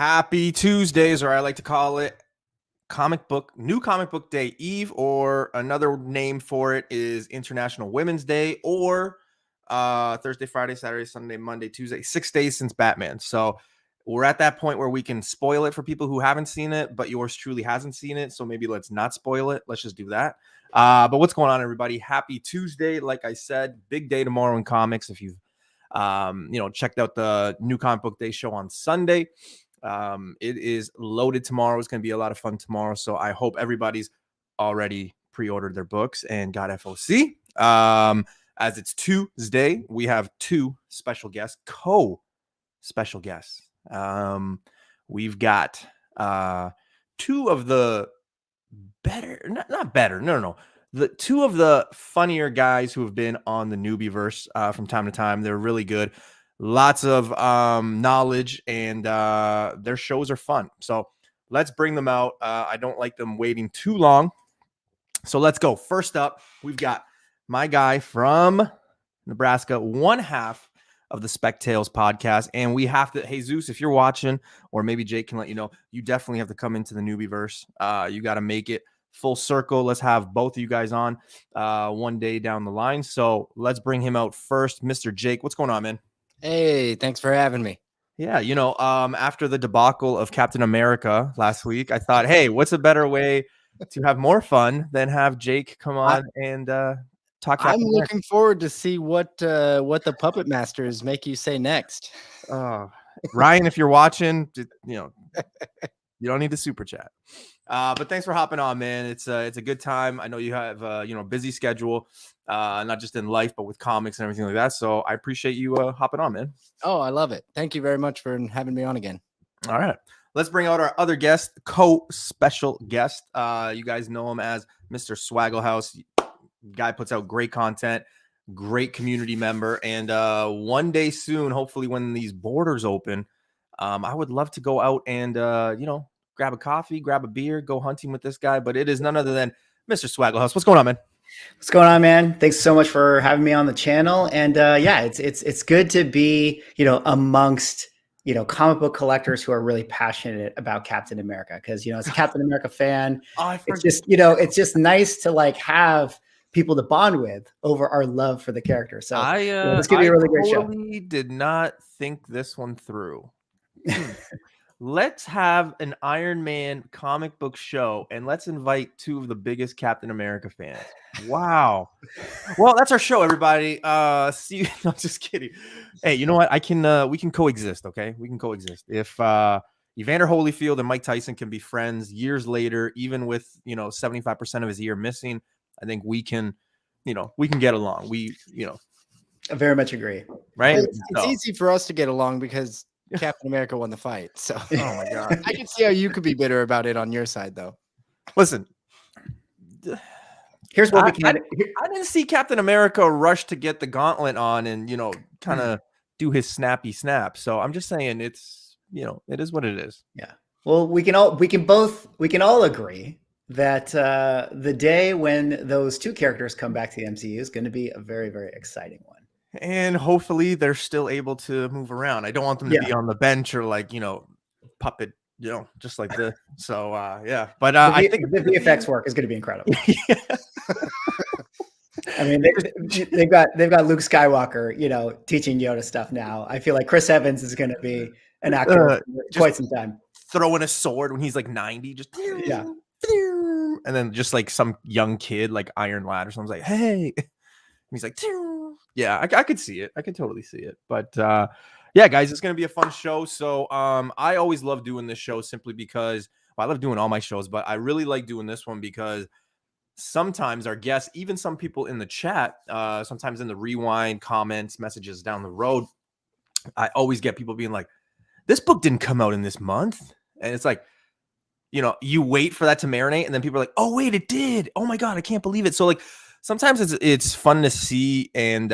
Happy Tuesdays, or I like to call it New Comic Book Day Eve, or another name for it is International Women's Day, or Thursday, Friday, Saturday, Sunday, Monday, Tuesday, 6 days since Batman. So we're at that point where we can spoil it for people who haven't seen it, but yours truly hasn't seen it. So maybe let's not spoil it. Let's just do that. But what's going on, everybody? Happy Tuesday. Like I said, big day tomorrow in comics. If you've checked out the New Comic Book Day show on Sunday, it is loaded tomorrow. It's going to be a lot of fun tomorrow. So I hope everybody's already pre-ordered their books and got FOC. As it's Tuesday, we have two special guests, co-special guests. We've got two of the the two of the funnier guys who have been on the Newbieverse from time to time. They're really good. Lots of knowledge, and their shows are fun. So let's bring them out. I don't like them waiting too long. So let's go. First up, we've got my guy from Nebraska, one half of the Spec Tales podcast. And we have to, Jesus, if you're watching, or maybe Jake can let you know, you definitely have to come into the Newbieverse. You got to make it full circle. Let's have both of you guys on one day down the line. So let's bring him out first. Mr. Jake, what's going on, man? Hey, thanks for having me. Yeah, after the debacle of Captain America last week, I thought, hey, what's a better way to have more fun than have Jake come on and talk. I'm looking forward to see what the puppet masters make you say next. Ryan, if you're watching, you don't need to super chat. But thanks for hopping on, man. It's a good time. I know you have a busy schedule, not just in life, but with comics and everything like that. So I appreciate you hopping on, man. Oh, I love it. Thank you very much for having me on again. All right. Let's bring out our other guest, co-special guest. You guys know him as Mr. SwaggleHaus. Guy puts out great content, great community member. And one day soon, hopefully when these borders open, I would love to go out and, grab a coffee, grab a beer, go hunting with this guy. But it is none other than Mr. SwaggleHaus. What's going on, man? What's going on, man? Thanks so much for having me on the channel. And it's good to be, amongst, comic book collectors who are really passionate about Captain America. Because, as a Captain America fan, it's just nice to have people to bond with over our love for the character. So this could be a really great show. I did not think this one through. Let's have an Iron Man comic book show, and let's invite two of the biggest Captain America fans. Wow. Well, that's our show, everybody. See you. No, just kidding. Hey, you know what? We can coexist, okay? We can coexist. If Evander Holyfield and Mike Tyson can be friends years later, even with 75% of his ear missing, I think we can get along. I very much agree. Right? It's easy for us to get along because Captain America won the fight. So, oh my God, I can see how you could be bitter about it on your side, though. Listen, here's what we can. I didn't see Captain America rush to get the gauntlet on and kind of do his snappy snap. So I'm just saying, it's it is what it is. Yeah. Well, we can all agree that the day when those two characters come back to the MCU is going to be a very, very exciting one. And hopefully they're still able to move around. I don't want them to be on the bench or puppet, just like this. So yeah, but I think the VFX work is going to be incredible. I mean, they've got Luke Skywalker, teaching Yoda stuff now. I feel like Chris Evans is going to be an actor for quite some time. Throwing a sword when he's like 90, just yeah. And then just like some young kid like Iron Lad or something's like, hey, and he's like, yeah, I could see it. I could totally see it. But yeah, guys, it's gonna be a fun show. So I always love doing this show simply because I love doing all my shows, but I really like doing this one because sometimes our guests, even some people in the chat, sometimes in the rewind comments, messages down the road, I always get people being like, this book didn't come out in this month. And it's like, you wait for that to marinate, and then people are like, oh wait, it did. Oh my God, I can't believe it. So like sometimes it's fun to see and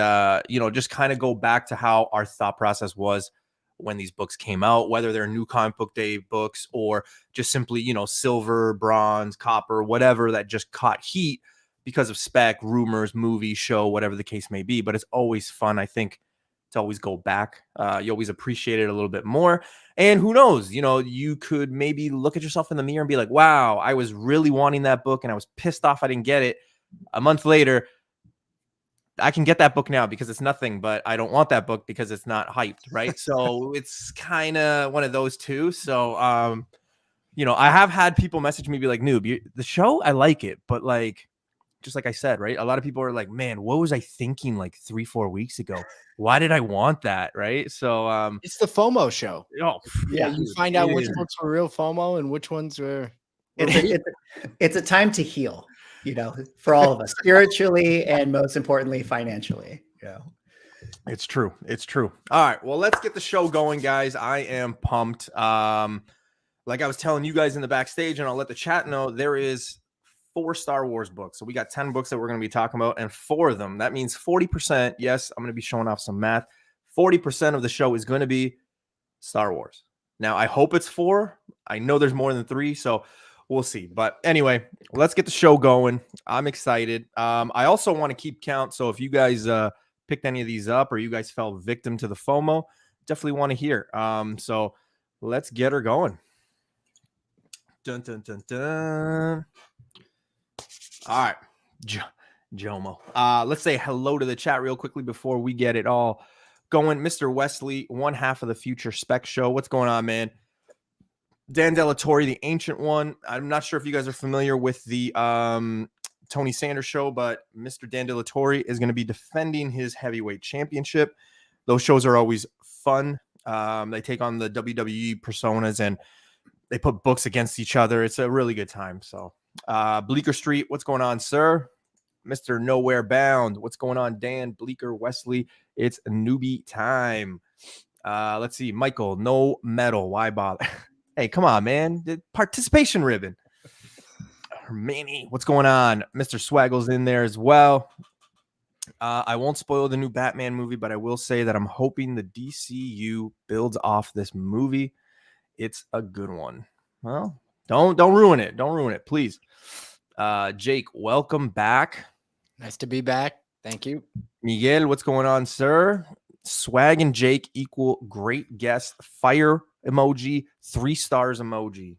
just kind of go back to how our thought process was when these books came out, whether they're New Comic Book Day books or just simply silver, bronze, copper, whatever that just caught heat because of spec, rumors, movie, show, whatever the case may be. But it's always fun, I think, to always go back. You always appreciate it a little bit more. And who knows, you could maybe look at yourself in the mirror and be like, wow, I was really wanting that book and I was pissed off I didn't get it. A month later, I can get that book now because it's nothing, but I don't want that book because it's not hyped, right? So it's kind of one of those two. So, I have had people message me, be like, Noob, the show, I like it, but like, just like I said, right? A lot of people are like, man, what was I thinking like 3-4 weeks ago? Why did I want that? Right. So, it's the FOMO show. Oh, yeah. You find out which books were real FOMO and which ones were. It's a time to heal. For all of us, spiritually and most importantly, financially. It's true. It's true. All right. Well, let's get the show going, guys. I am pumped. Like I was telling you guys in the backstage, and I'll let the chat know, there is 4 Star Wars books. So we got 10 books that we're going to be talking about, and 4 of them. That means 40%. Yes, I'm going to be showing off some math. 40% of the show is going to be Star Wars. Now, I hope it's 4. I know there's more than 3, so we'll see. But anyway, let's get the show going. I'm excited. I also want to keep count. So if you guys picked any of these up or you guys fell victim to the FOMO, definitely want to hear. So let's get her going. Dun, dun, dun, dun. All right. Jomo. Let's say hello to the chat real quickly before we get it all going. Mr. Wesley, one half of the Future Spec Show. What's going on, man? Dan Delatorre, the Ancient One. I'm not sure if you guys are familiar with the Tony Sanders show, but Mr. Dan Delatorre is going to be defending his heavyweight championship. Those shows are always fun. They take on the WWE personas and they put books against each other. It's a really good time. So Bleeker Street, what's going on, sir? Mr. Nowhere Bound, what's going on, Dan, Bleeker, Wesley? It's a newbie time. Let's see. Michael, no medal. Why bother? Hey, come on, man. The participation ribbon. Manny, what's going on? Mr. Swaggle's in there as well. I won't spoil the new Batman movie, but I will say that I'm hoping the DCU builds off this movie. It's a good one. Well, don't ruin it. Don't ruin it, please. Jake, welcome back. Nice to be back. Thank you. Miguel, what's going on, sir? Swag and Jake equal great guest. Fire emoji, 3 stars emoji.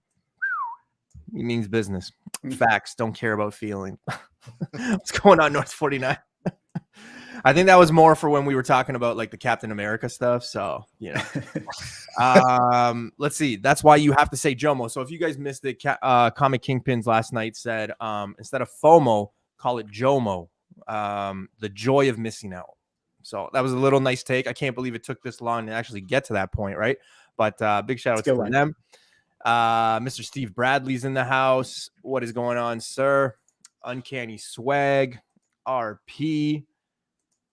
He means business. Facts. Don't care about feeling. What's going on, North 49? I think that was more for when we were talking about like the Captain America stuff. So, let's see. That's why you have to say Jomo. So if you guys missed it, Comic Kingpins last night said instead of FOMO, call it Jomo. The joy of missing out. So that was a little nice take. I can't believe it took this long to actually get to that point, right? But big shout out to them. Mr. Steve Bradley's in the house. What is going on, sir? Uncanny Swag, RP,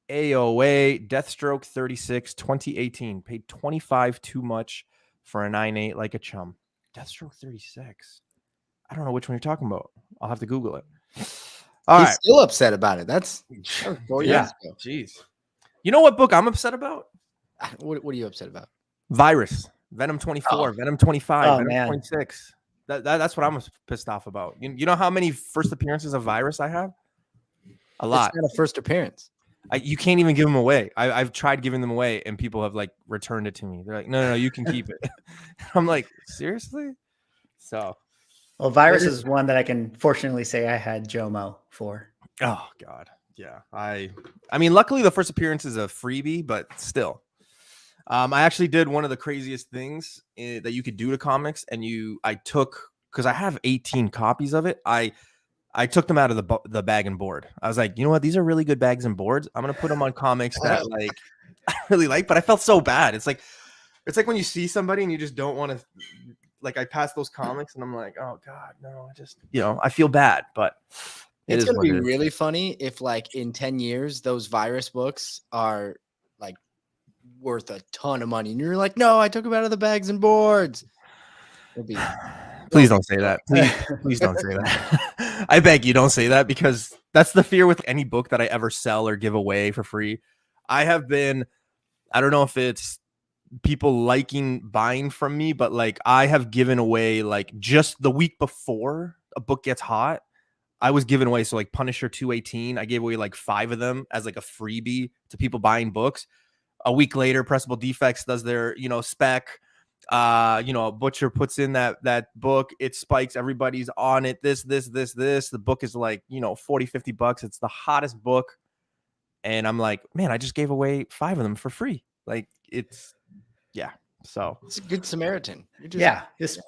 AOA, Deathstroke 36, 2018. Paid 25 too much for a 9.8 like a chum. Deathstroke 36. I don't know which one you're talking about. I'll have to Google it. All He's right. still upset about it. That's 4 years ago. Jeez. You know what book I'm upset about? What are you upset about? Virus. Venom 24, Venom 25, Venom man. 26. That's what I'm pissed off about. You know how many first appearances of Virus I have? A lot. It's not a first appearance. You can't even give them away. I've tried giving them away, and people have like returned it to me. They're like, no, you can keep it. I'm like, seriously? So, Well, Virus is one that I can fortunately say I had Jomo for. oh God, yeah. I mean, luckily the first appearance is a freebie, but still. I actually did one of the craziest things that you could do to comics, and I took, because I have 18 copies of it. I took them out of the bag and board. I was like, you know what? These are really good bags and boards. I'm gonna put them on comics that like I really like, but I felt so bad. It's like when you see somebody and you just don't want to. Like I passed those comics and I'm like, oh God, no, I just I feel bad, but it's gonna be really funny if like in 10 years those Virus books are like worth a ton of money and you're like, no, I took them out of the bags and boards. Please don't say that. Please don't say that. I beg you, don't say that, because that's the fear with any book that I ever sell or give away for free. I don't know if it's people liking buying from me, but like I have given away, like just the week before a book gets hot, I was giving away. So like Punisher 218, I gave away like 5 of them as like a freebie to people buying books. a week later, Pressable Defects does their, spec. Butcher puts in that book, it spikes, everybody's on it. This. The book is like, $40-$50. It's the hottest book. And I'm like, man, I just gave away 5 of them for free. Like so it's a good Samaritan. Just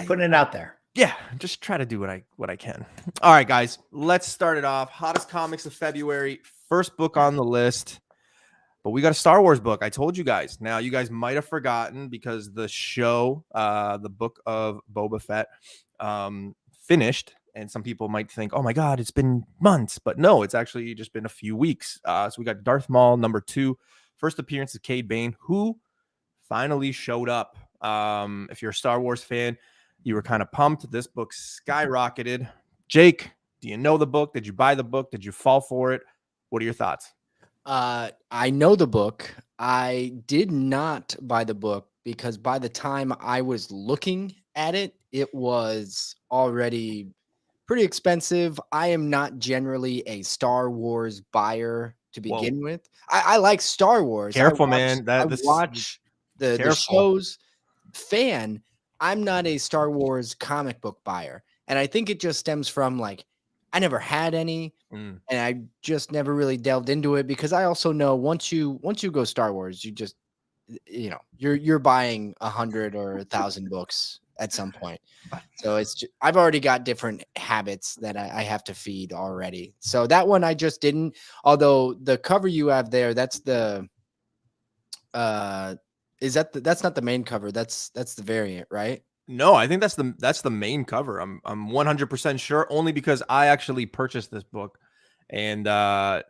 putting it out there. Yeah, just try to do what I can. All right, guys, let's start it off. Hottest comics of February. First book on the list, but we got a Star Wars book. I told you guys. Now, you guys might have forgotten because the show, the book of Boba Fett, finished, and some people might think, oh my God, it's been months, but no, it's actually just been a few weeks. So we got Darth Maul #2, first appearance of Cade Bane, who finally showed up. If you're a Star Wars fan, you were kind of pumped. This book skyrocketed. Jake, do you know the book? Did you buy the book? Did you fall for it? What are your thoughts? I know the book. I did not buy the book because by the time I was looking at it, it was already pretty expensive. I am not generally a Star Wars buyer to begin with. I like Star Wars. Careful, man. I watch the shows. Fan. I'm not a Star Wars comic book buyer. And I think it just stems from like, I never had any, and I just never really delved into it because I also know once you go Star Wars, you just, you're buying 100 or 1,000 books at some point. So I've already got different habits that I have to feed already. So that one I just didn't, although the cover you have there, that's the, that's not the main cover. That's the variant, right? No, I think that's the main cover. I'm 100% sure, only because I actually purchased this book, and that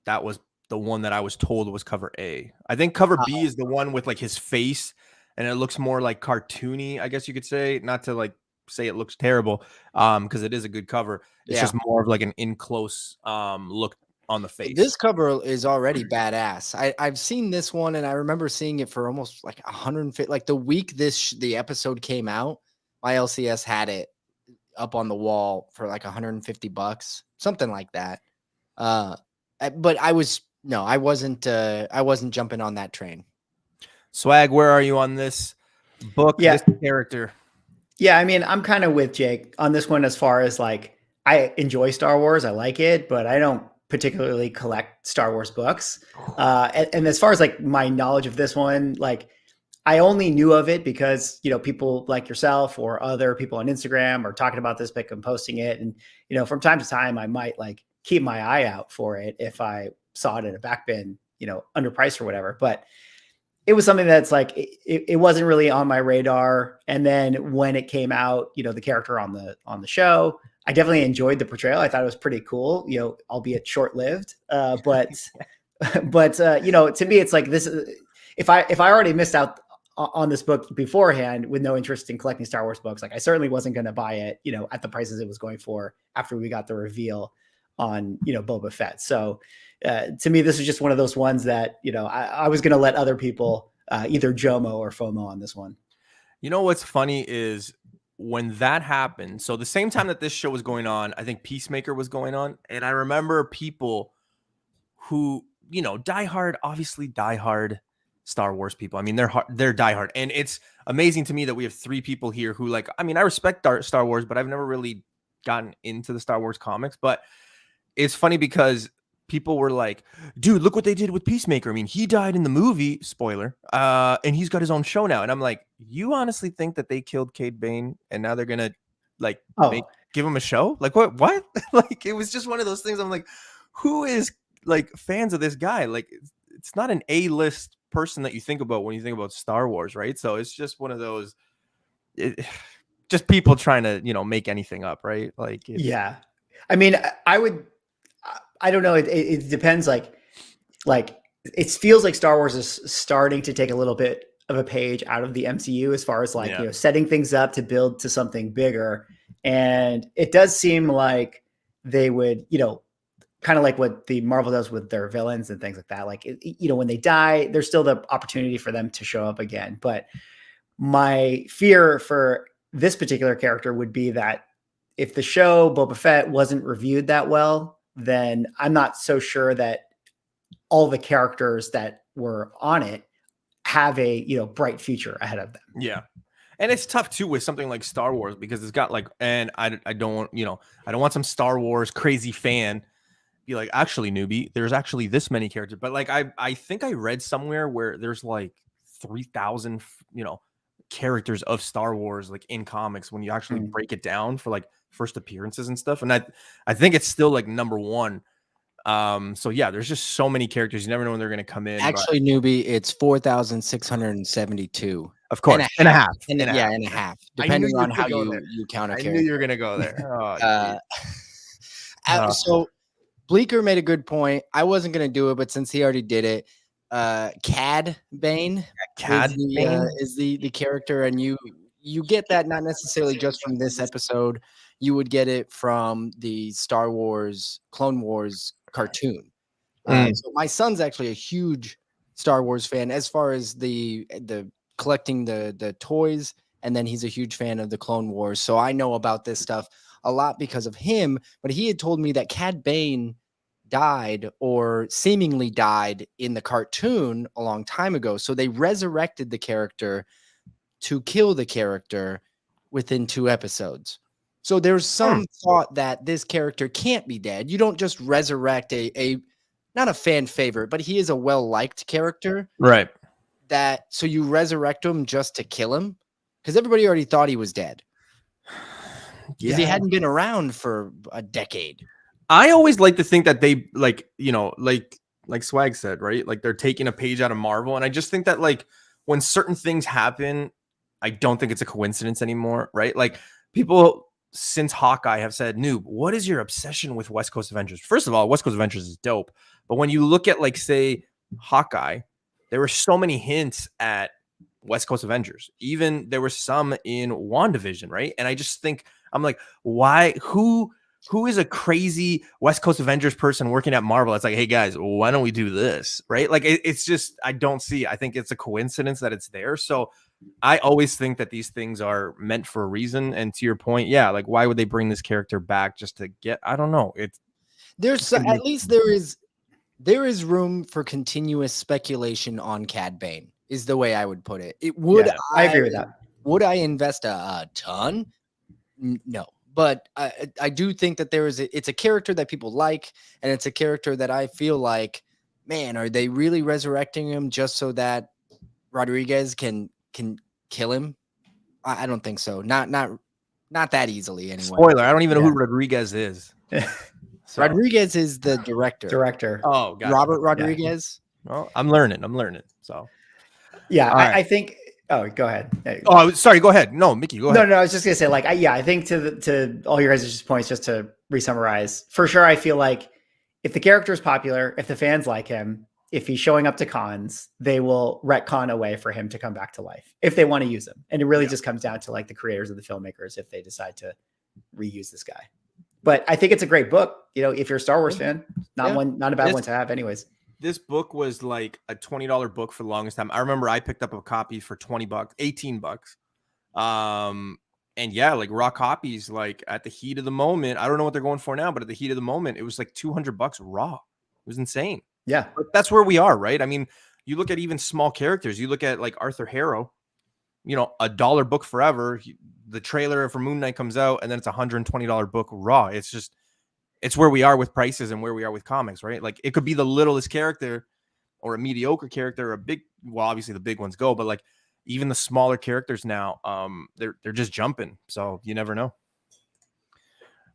was the one that I was told was cover A. I think cover B is the one with like his face, and it looks more like cartoony, I guess you could say. Not to like say it looks terrible, because it is a good cover. It's just more of like an in close look on the face. This cover is already badass. I've seen this one, and I remember seeing it for almost like 150. Like the week the episode came out, my LCS had it up on the wall for like $150, something like that. But I wasn't jumping on that train. Swag, where are you on this book? This character? Yeah, I mean, I'm kind of with Jake on this one as far as like I enjoy Star Wars, I like it, but I don't particularly collect Star Wars books. And as far as like my knowledge of this one, like I only knew of it because, people like yourself or other people on Instagram are talking about this book and posting it. And, from time to time, I might like keep my eye out for it if I saw it in a back bin, underpriced or whatever. But it was something that's like, it wasn't really on my radar. And then when it came out, the character on the show, I definitely enjoyed the portrayal. I thought it was pretty cool, albeit short-lived. But to me, it's like this. If I already missed out on this book beforehand with no interest in collecting Star Wars books, like I certainly wasn't going to buy it, at the prices it was going for after we got the reveal on, Boba Fett. So to me, this is just one of those ones that, I was going to let other people either JOMO or FOMO on this one. What's funny is when that happened, so the same time that this show was going on, I think Peacemaker was going on. And I remember people who, diehard Star Wars people. I mean, they're diehard. And it's amazing to me that we have 3 people here who I respect Star Wars, but I've never really gotten into the Star Wars comics. But it's funny because people were like, dude, look what they did with Peacemaker. I mean, he died in the movie, spoiler, and he's got his own show now. And I'm like, you honestly think that they killed Cade Bane and now they're going to give him a show? Like, what? Like, it was just one of those things. I'm like, who is like fans of this guy? Like, it's not an A-list person that you think about when you think about Star Wars, right? So it's just one of those, just people trying to, make anything up, right? Like, yeah. I mean, I don't know. It depends. Like it feels like Star Wars is starting to take a little bit of a page out of the MCU as far as setting things up to build to something bigger. And it does seem like they would, kind of like what the Marvel does with their villains and things like that. Like, when they die, there's still the opportunity for them to show up again. But my fear for this particular character would be that if the show Boba Fett wasn't reviewed that well, then I'm not so sure that all the characters that were on it have a, you know, bright future ahead of them. Yeah. And it's tough too with something like Star Wars because it's got like, and I don't want, you know, I don't want some Star Wars crazy fan be like, actually, newbie, there's actually this many characters. But like, I think I read somewhere where there's like 3,000, you know, characters of Star Wars like in comics when you actually break it down for like first appearances and stuff. And I think it's still like number one. So yeah, there's just so many characters. You never know when they're going to come in. Actually, newbie, it's 4,672. Of course, and a half. And a half, depending on how you count a character. I knew you were going to go there. Oh, so Bleeker made a good point. I wasn't going to do it, but since he already did it, Cad Bane is the character, and you get that not necessarily just from this episode. You would get it from the Star Wars Clone Wars cartoon. So my son's actually a huge Star Wars fan as far as the collecting the toys, and then he's a huge fan of the Clone Wars. So I know about this stuff a lot because of him, but he had told me that Cad Bane died or seemingly died in the cartoon a long time ago. So they resurrected the character to kill the character within 2 episodes. So there's some thought that this character can't be dead. You don't just resurrect a not a fan favorite, but he is a well-liked character. Right. So you resurrect him just to kill him? Because everybody already thought he was dead. Because he hadn't been around for a decade. I always like to think that they like, you know, like Swag said, right? Like they're taking a page out of Marvel. And I just think that like when certain things happen, I don't think it's a coincidence anymore, right? Like people since Hawkeye have said, Noob, what is your obsession with West Coast Avengers? First of all, West Coast Avengers is dope. But when you look at like, say, Hawkeye, there were so many hints at West Coast Avengers. Even there were some in WandaVision, right? And I just think, I'm like, why? Who is a crazy West Coast Avengers person working at Marvel? It's like, hey guys, why don't we do this? Right? Like it's just, I don't see. I think it's a coincidence that it's there. So I always think that these things are meant for a reason. And to your point, yeah, like why would they bring this character back just to get? I don't know. At least there is room for continuous speculation on Cad Bane. Is the way I would put it. I agree with that. Would I invest a ton? No. But I do think that it's a character that people like, and it's a character that I feel like, man, are they really resurrecting him just so that Rodriguez can kill him? I don't think so. Not that easily anyway. Spoiler, I don't even know who Rodriguez is. So. Rodriguez is the director. Oh, God. Robert Rodriguez. Yeah. Well, I'm learning. So yeah, I think. Oh, go ahead. Oh, sorry. Go ahead. No, Mickey, go ahead. No, I was just gonna say, like, I think to all your guys' points, just to re-summarize, for sure, I feel like if the character is popular, if the fans like him, if he's showing up to cons, they will retcon a way for him to come back to life if they want to use him. And it really just comes down to like the creators of the filmmakers if they decide to reuse this guy. But I think it's a great book. You know, if you're a Star Wars fan, not a bad one to have, anyways. This book was like a $20 book for the longest time. I remember I picked up a copy for $20, $18. And yeah, like raw copies, like at the heat of the moment, I don't know what they're going for now, but at the heat of the moment, it was like $200 raw. It was insane. Yeah. But that's where we are, right? I mean, you look at even small characters, you look at like Arthur Harrow, you know, $1 book forever. The trailer for Moon Knight comes out and then it's $120 book raw. It's where we are with prices and where we are with comics, right? Like it could be the littlest character or a mediocre character or a big, well, obviously the big ones go, but like even the smaller characters now, they're just jumping. So you never know.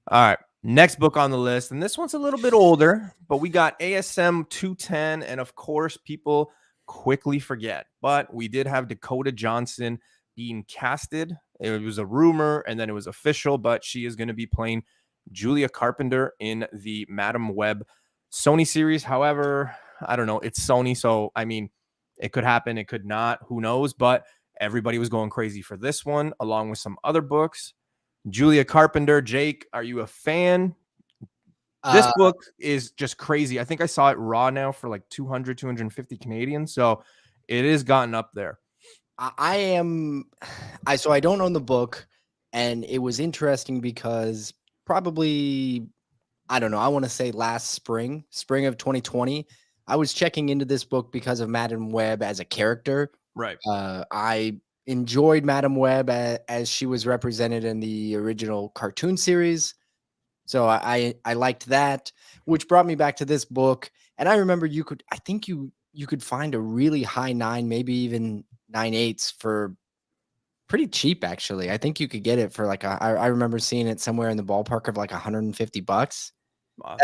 All right. Next book on the list. And this one's a little bit older, but we got ASM 210. And of course, people quickly forget, but we did have Dakota Johnson being casted. It was a rumor and then it was official, but she is going to be playing Julia Carpenter in the Madam Web Sony series. However, I don't know. It's Sony. So, I mean, it could happen. It could not. Who knows? But everybody was going crazy for this one, along with some other books. Julia Carpenter, Jake, are you a fan? This book is just crazy. I think I saw it raw now for like 200, 250 Canadian. So it is gotten up there. So I don't own the book, and it was interesting because probably, I don't know, I want to say last spring of 2020, I was checking into this book because of Madam Web as a character. Right. I enjoyed Madam Web as she was represented in the original cartoon series. So I liked that, which brought me back to this book. And I remember I think you could find a really high 9, maybe even 9/8 for pretty cheap, actually. I think you could get it for like I remember seeing it somewhere in the ballpark of like $150. Wow.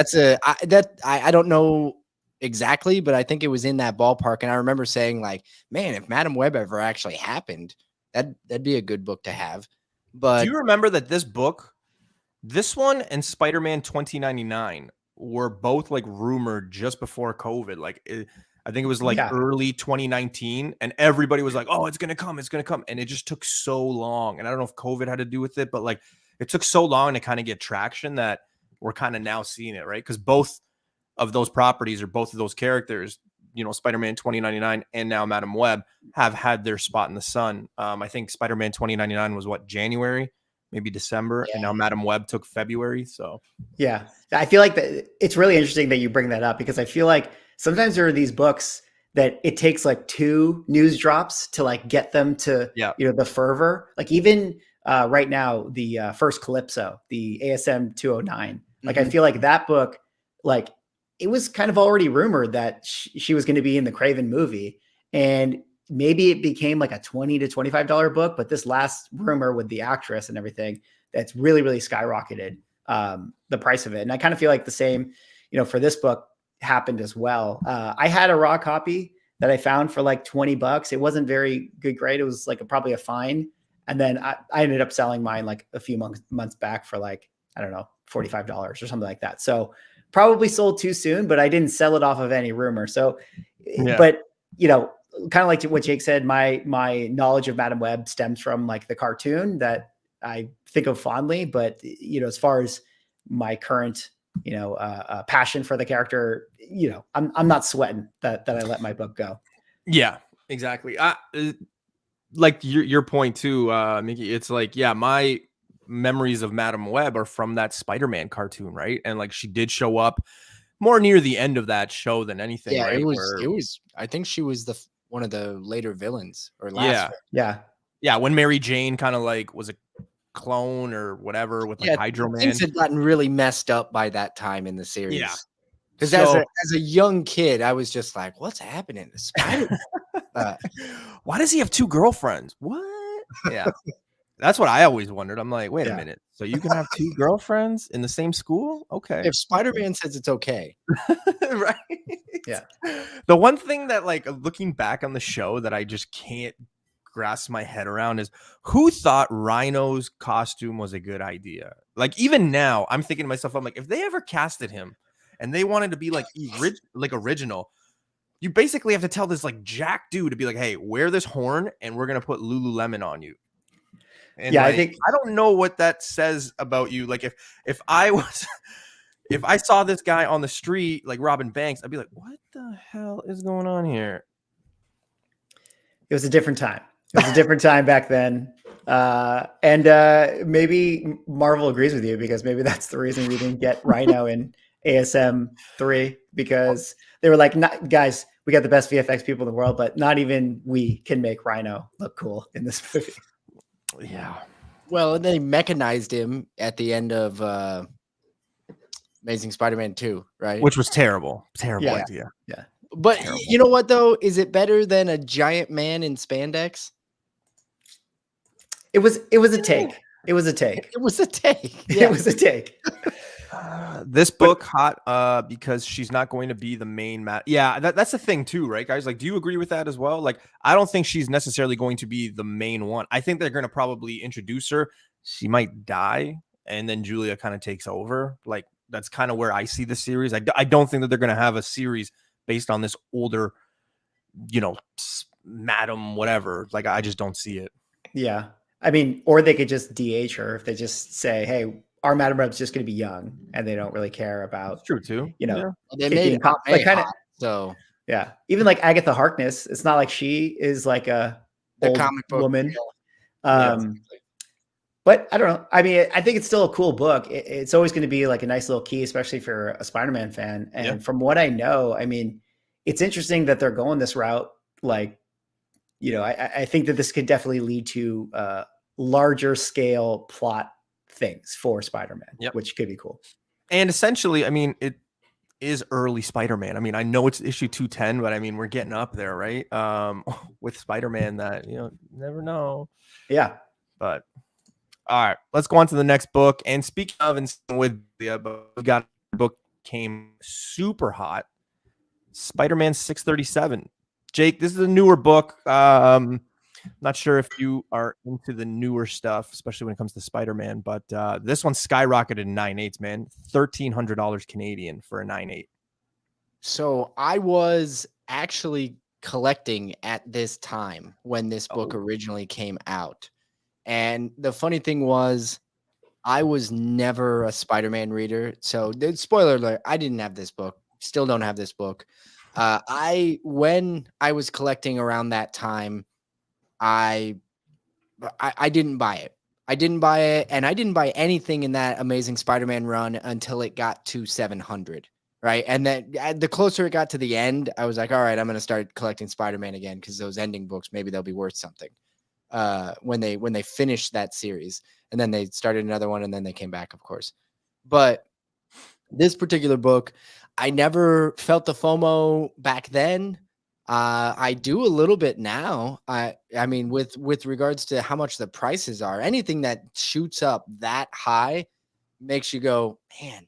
I don't know exactly, but I think it was in that ballpark. And I remember saying like, man, if Madam Web ever actually happened, that'd be a good book to have. But do you remember that this one and Spider-Man 2099 were both like rumored just before COVID? Like I think it was like early 2019, and everybody was like, "Oh, it's gonna come, and it just took so long. And I don't know if COVID had to do with it, but like it took so long to kind of get traction that we're kind of now seeing it, right? Because both of those properties or both of those characters, you know, Spider-Man 2099 and now Madam Web, have had their spot in the sun. I think Spider-Man 2099 was what, January, maybe December, and now Madam Web took February. So yeah, I feel like that it's really interesting that you bring that up, because I feel like sometimes there are these books that it takes like 2 news drops to like get them to, you know, the fervor. Like even right now, the first Calypso, the ASM 209, like I feel like that book, like it was kind of already rumored that she was going to be in the Craven movie, and maybe it became like a $20 to $25 book. But this last rumor with the actress and everything, that's really, really skyrocketed the price of it. And I kind of feel like the same, you know, for this book happened as well. I had a raw copy that I found for like $20. It wasn't very good grade. It was like probably a fine. And then I ended up selling mine like a few months back for like, I don't know, $45 or something like that. So probably sold too soon, but I didn't sell it off of any rumor. So, but you know, kind of like what Jake said, my knowledge of Madam Web stems from like the cartoon that I think of fondly. But, you know, as far as my current, you know, passion for the character, you know, I'm not sweating that I let my book go. Yeah, exactly. Like your point too, Mickey, it's like, yeah, my memories of Madam Web are from that Spider-Man cartoon, right? And like she did show up more near the end of that show than anything, yeah, right? it was I think she was one of the later villains or last yeah, when Mary Jane kind of like was a clone or whatever with like Hydro Man. Things had gotten really messed up by that time in the series. Yeah. Because as a young kid, I was just like, what's happening to Spider-Man? Why does he have 2 girlfriends? What? Yeah. That's what I always wondered. I'm like, wait a minute. So you can have 2 girlfriends in the same school? Okay. If Spider-Man says it's okay. Right. Yeah. The one thing that, like, looking back on the show that I just can't grasp my head around is who thought Rhino's costume was a good idea? Like, even now, I'm thinking to myself, I'm like, if they ever casted him and they wanted to be like original, you basically have to tell this like jack dude to be like, hey, wear this horn and we're gonna put Lululemon on you. And yeah, like, I think I don't know what that says about you. Like if I was if I saw this guy on the street like robbing banks, I'd be like, what the hell is going on here? It was a different time. It was a different time back then. And maybe Marvel agrees with you, because maybe that's the reason we didn't get Rhino in ASM 3, because they were like, guys, we got the best VFX people in the world, but not even we can make Rhino look cool in this movie. Yeah. Well, and then he mechanized him at the end of Amazing Spider-Man 2, right? Which was terrible. Terrible idea. Yeah. But you know what, though? Is it better than a giant man in spandex? It was a take. It was a take. It was a take. Yeah. It was a take. This book hot because she's not going to be the main that's the thing too, right, guys? Like, do you agree with that as well? Like, I don't think she's necessarily going to be the main one. I think they're going to probably introduce her. She might die, and then Julia kind of takes over. Like, that's kind of where I see the series. I don't think that they're going to have a series based on this older, you know, madam whatever. Like, I just don't see it. Yeah. I mean, or they could just DH her if they just say, hey, our Madam Web's just going to be young, and they don't really care about. That's true too. You know, they made it like kind of so. Yeah, even like Agatha Harkness, it's not like she is like a old comic book woman. But I don't know. I mean, I think it's still a cool book. It's always going to be like a nice little key, especially for a Spider-Man fan. And from what I know, I mean, it's interesting that they're going this route. Like, I think that this could definitely lead to larger scale plot things for Spider-Man, which could be cool. And essentially, I mean, it is early Spider-Man. I mean, I know it's issue 210, but I mean, we're getting up there, right? With Spider-Man that, never know. Yeah. But all right, let's go on to the next book. And speaking of, and with we got a book came super hot, Spider-Man 637. Jake, this is a newer book. Not sure if you are into the newer stuff, especially when it comes to Spider-Man, but this one skyrocketed 9/8, man. $1,300 Canadian for a 9/8. So I was actually collecting at this time when this book originally came out. And the funny thing was, I was never a Spider-Man reader. So spoiler alert, I didn't have this book. Still don't have this book. When I was collecting around that time, I didn't buy it. I didn't buy it, and I didn't buy anything in that Amazing Spider-Man run until it got to 700, right? And then the closer it got to the end, I was like, all right, I'm going to start collecting Spider-Man again because those ending books, maybe they'll be worth something when they finished that series. And then they started another one, and then they came back, of course. But this particular book, I never felt the FOMO back then. I do a little bit now. I mean, with regards to how much the prices are, anything that shoots up that high makes you go, man,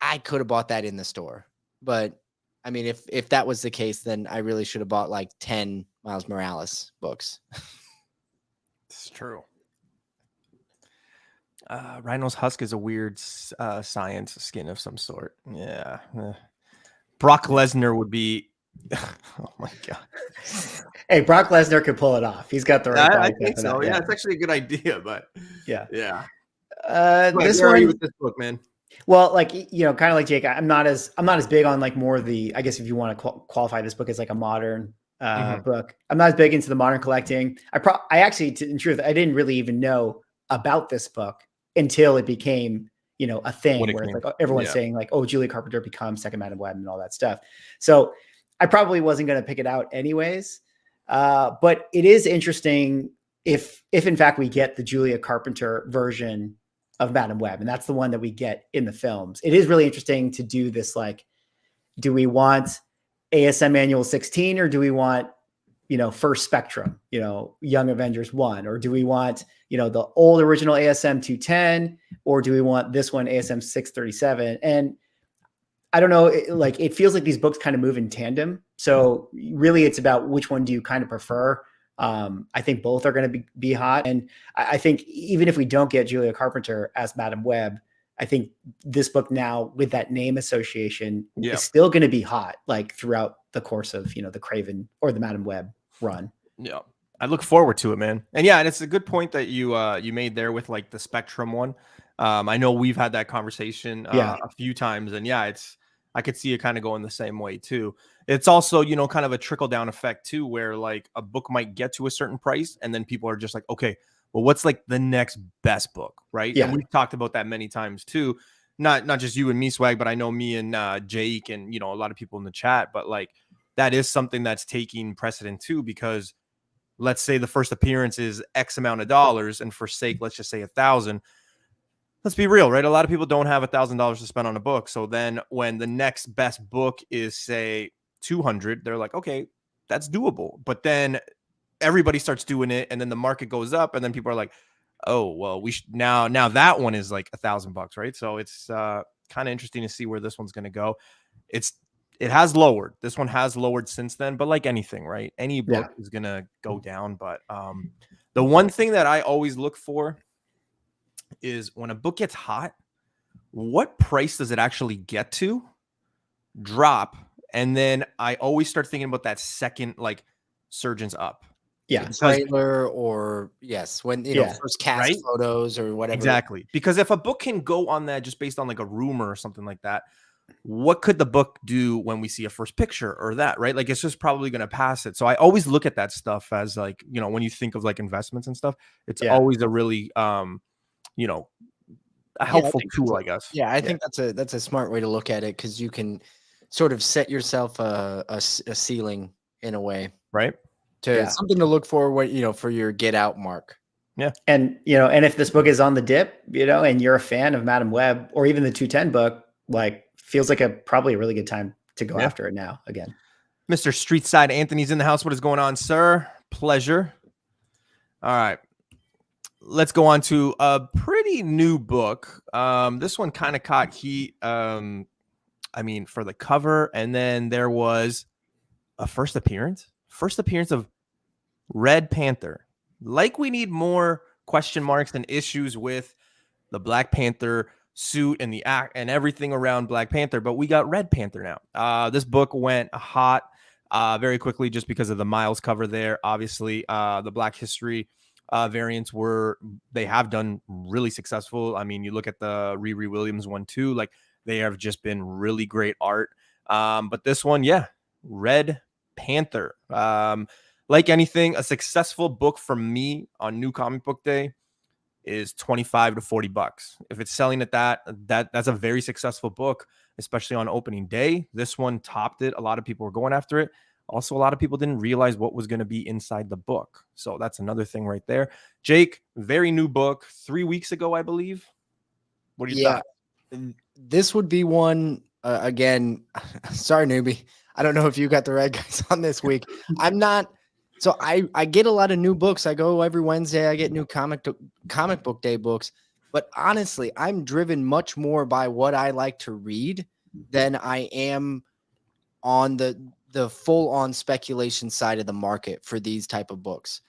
I could have bought that in the store. But I mean, if that was the case, then I really should have bought like 10 Miles Morales books. It's true. Rhino's husk is a weird science skin of some sort. Yeah. Brock Lesnar would be. Oh my god! Hey, Brock Lesnar could pull it off. He's got the right. I think so. Yeah, it's actually a good idea, but yeah. This one with this book, man. Well, like, kind of like Jake, I'm not as big on like more of the. I guess if you want to qualify this book as like a modern book, I'm not as big into the modern collecting. I actually, in truth, I didn't really even know about this book until it became a thing where it's like everyone's saying like, oh, Julia Carpenter becomes second Madam Web and all that stuff. So I probably wasn't going to pick it out anyways. But it is interesting if in fact we get the Julia Carpenter version of Madam Web, and that's the one that we get in the films. It is really interesting to do this. Like, do we want ASM Annual 16 or do we want, First Spectrum, Young Avengers 1, or do we want, the old original ASM 210, or do we want this one ASM 637? And I don't know, it feels like these books kind of move in tandem. So really it's about which one do you kind of prefer. I think both are going to be hot. And I think even if we don't get Julia Carpenter as Madam Web, I think this book now with that name association is still going to be hot, like throughout the course of, the Craven or the Madam Web run. Yeah. I look forward to it, man. And and it's a good point that you made there with like the Spectrum one. I know we've had that conversation a few times, and I could see it kind of going the same way too. It's also, kind of a trickle down effect too, where like a book might get to a certain price and then people are just like, okay, well, what's like the next best book, right? Yeah. And we've talked about that many times too. Not just you and me, Swag, but I know me and Jake and, a lot of people in the chat, but like that is something that's taking precedent too, because let's say the first appearance is X amount of dollars, and for sake, let's just say 1,000. Let's be real, right? A lot of people don't have $1,000 to spend on a book. So then when the next best book is, say, 200, they're like, okay, that's doable. But then everybody starts doing it, and then the market goes up, and then people are like, oh, well, we should now that one is like $1,000, right? So it's kind of interesting to see where this one's going to go. It has lowered. This one has lowered since then, but like anything, right? Any book is going to go down. But the one thing that I always look for is when a book gets hot, what price does it actually get to, drop, and then I always start thinking about that second like surgeons up. Yeah, trailer or when first cast photos or whatever. Exactly, because if a book can go on that just based on like a rumor or something like that, what could the book do when we see a first picture or that, right? Like it's just probably going to pass it. So I always look at that stuff as like, when you think of like investments and stuff, it's always a really a helpful tool, I guess. Yeah, I think that's a smart way to look at it, because you can sort of set yourself a ceiling in a way, right? Something to look for, for your get out mark. Yeah. And, and if this book is on the dip, and you're a fan of Madam Web or even the 210 book, like feels like probably a really good time to go after it now again. Mr. Streetside Anthony's in the house. What is going on, sir? Pleasure. All right. Let's go on to a pretty new book. This one kind of caught heat. For the cover, and then there was a first appearance of Red Panther. Like, we need more question marks and issues with the Black Panther suit and the act and everything around Black Panther, but we got Red Panther now. This book went hot very quickly just because of the Miles cover there. Obviously, the Black History variants they have done really successful. I mean, you look at the Riri Williams one too, like they have just been really great art. But this one, Red Panther. Like anything, a successful book from me on New Comic Book Day is $25 to $40. If it's selling at that's a very successful book, especially on opening day. This one topped it. A lot of people were going after it. Also, a lot of people didn't realize what was going to be inside the book. So that's another thing right there. Jake, very new book, 3 weeks ago, I believe. What do you thought? This would be one, again, sorry, newbie. I don't know if you got the red guys on this week. I'm not. So I get a lot of new books. I go every Wednesday. I get new comic book day books. But honestly, I'm driven much more by what I like to read than I am on the full-on speculation side of the market for these type of books.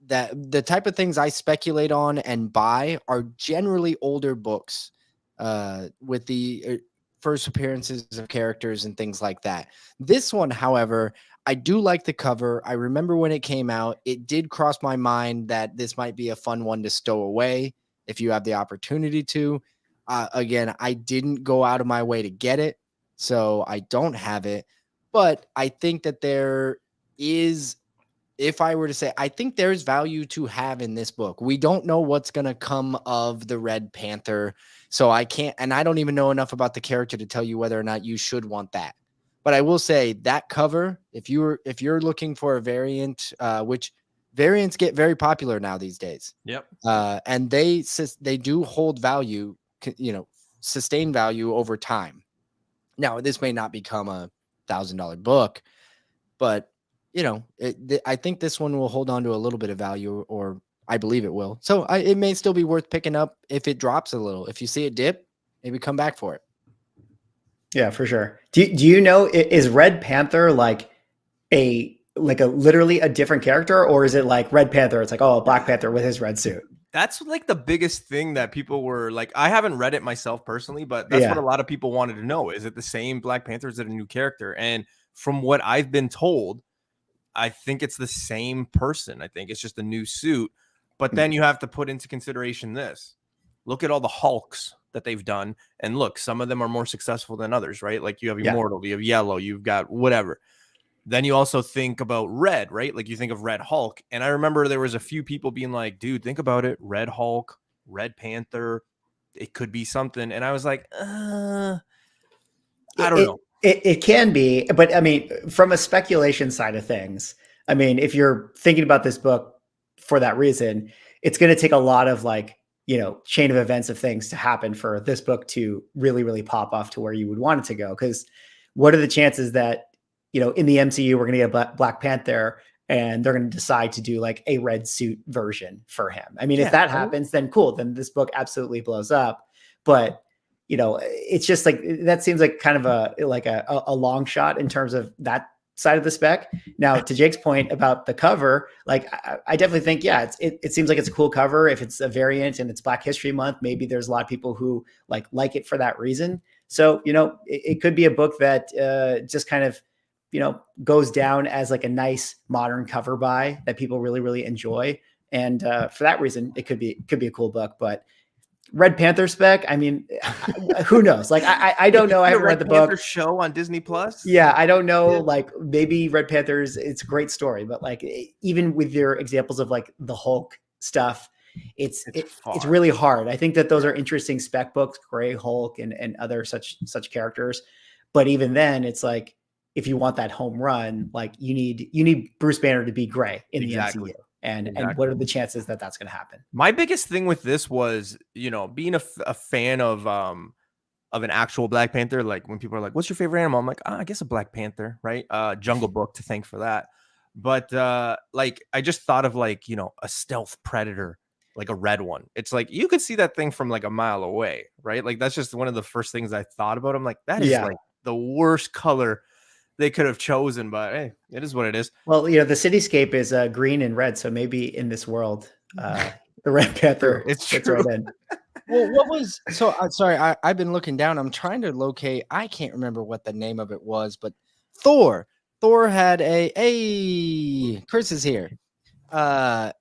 That the type of things I speculate on and buy are generally older books with the first appearances of characters and things like that. This one, however, I do like the cover. I remember when it came out, it did cross my mind that this might be a fun one to stow away if you have the opportunity to. Again, I didn't go out of my way to get it, so I don't have it. But I think that there is, if I were to say, I think there's value to have in this book. We don't know what's going to come of the Red Panther, so I can't, and I don't even know enough about the character to tell you whether or not you should want that. But I will say that cover, if you're looking for a variant, which variants get very popular now these days. Yep. And they do hold value, sustain value over time. Now, this may not become a $1,000 book, but I think this one will hold on to a little bit of value, or I believe it will. So it may still be worth picking up if it drops a little. If you see it dip, maybe come back for it. Yeah, for sure. Do you know, is Red Panther like a literally a different character, or is it like Red Panther? It's like, oh, Black Panther with his red suit. That's like the biggest thing that people were like, I haven't read it myself personally, but that's what a lot of people wanted to know. Is it the same Black Panther? Is it a new character? And from what I've been told, I think it's the same person. I think it's just a new suit. But then you have to put into consideration this. Look at all the Hulks that they've done. And look, some of them are more successful than others, right? Like you have Immortal, you have Yellow, you've got whatever. Then you also think about Red, right? Like you think of Red Hulk. And I remember there was a few people being like, dude, think about it. Red Hulk, Red Panther, it could be something. And I was like, I don't know. It can be, but I mean, from a speculation side of things, I mean, if you're thinking about this book for that reason, it's going to take a lot of chain of events of things to happen for this book to really, really pop off to where you would want it to go. Because what are the chances that, in the MCU, we're going to get a Black Panther and they're going to decide to do like a red suit version for him? I mean, if that happens, then cool. Then this book absolutely blows up. But it's just like, that seems like kind of a long shot in terms of that side of the spec. Now, to Jake's point about the cover, like I definitely think, it seems like it's a cool cover. If it's a variant and it's Black History Month, maybe there's a lot of people who like it for that reason. So, it could be a book that just kind of, goes down as like a nice modern cover buy that people really, really enjoy. And for that reason, it could be a cool book. But Red Panther spec, I mean, who knows? Like, I don't know. I haven't read the book. Show on Disney Plus. Yeah, I don't know. Like, maybe Red Panther's, it's a great story, but like, even with your examples of like the Hulk stuff, it's really hard. I think that those are interesting spec books, Gray Hulk and other such characters. But even then, it's like if you want that home run, like you need Bruce Banner to be gray in the MCU. And what are the chances that that's going to happen? My biggest thing with this was, being a fan of an actual Black Panther. Like when people are like, "What's your favorite animal?" I'm like, I guess a Black Panther, right? Jungle Book to thank for that. But like I just thought of like a stealth predator, like a red one. It's like you could see that thing from like a mile away, right? Like that's just one of the first things I thought about. I'm like, that is like the worst color they could have chosen, but hey, it is what it is. Well, the cityscape is green and red, so maybe in this world, the Red Panther it's fits right in. Well, what was sorry, I've been looking down. I'm trying to locate. I can't remember what the name of it was, but Thor had Chris is here. Thor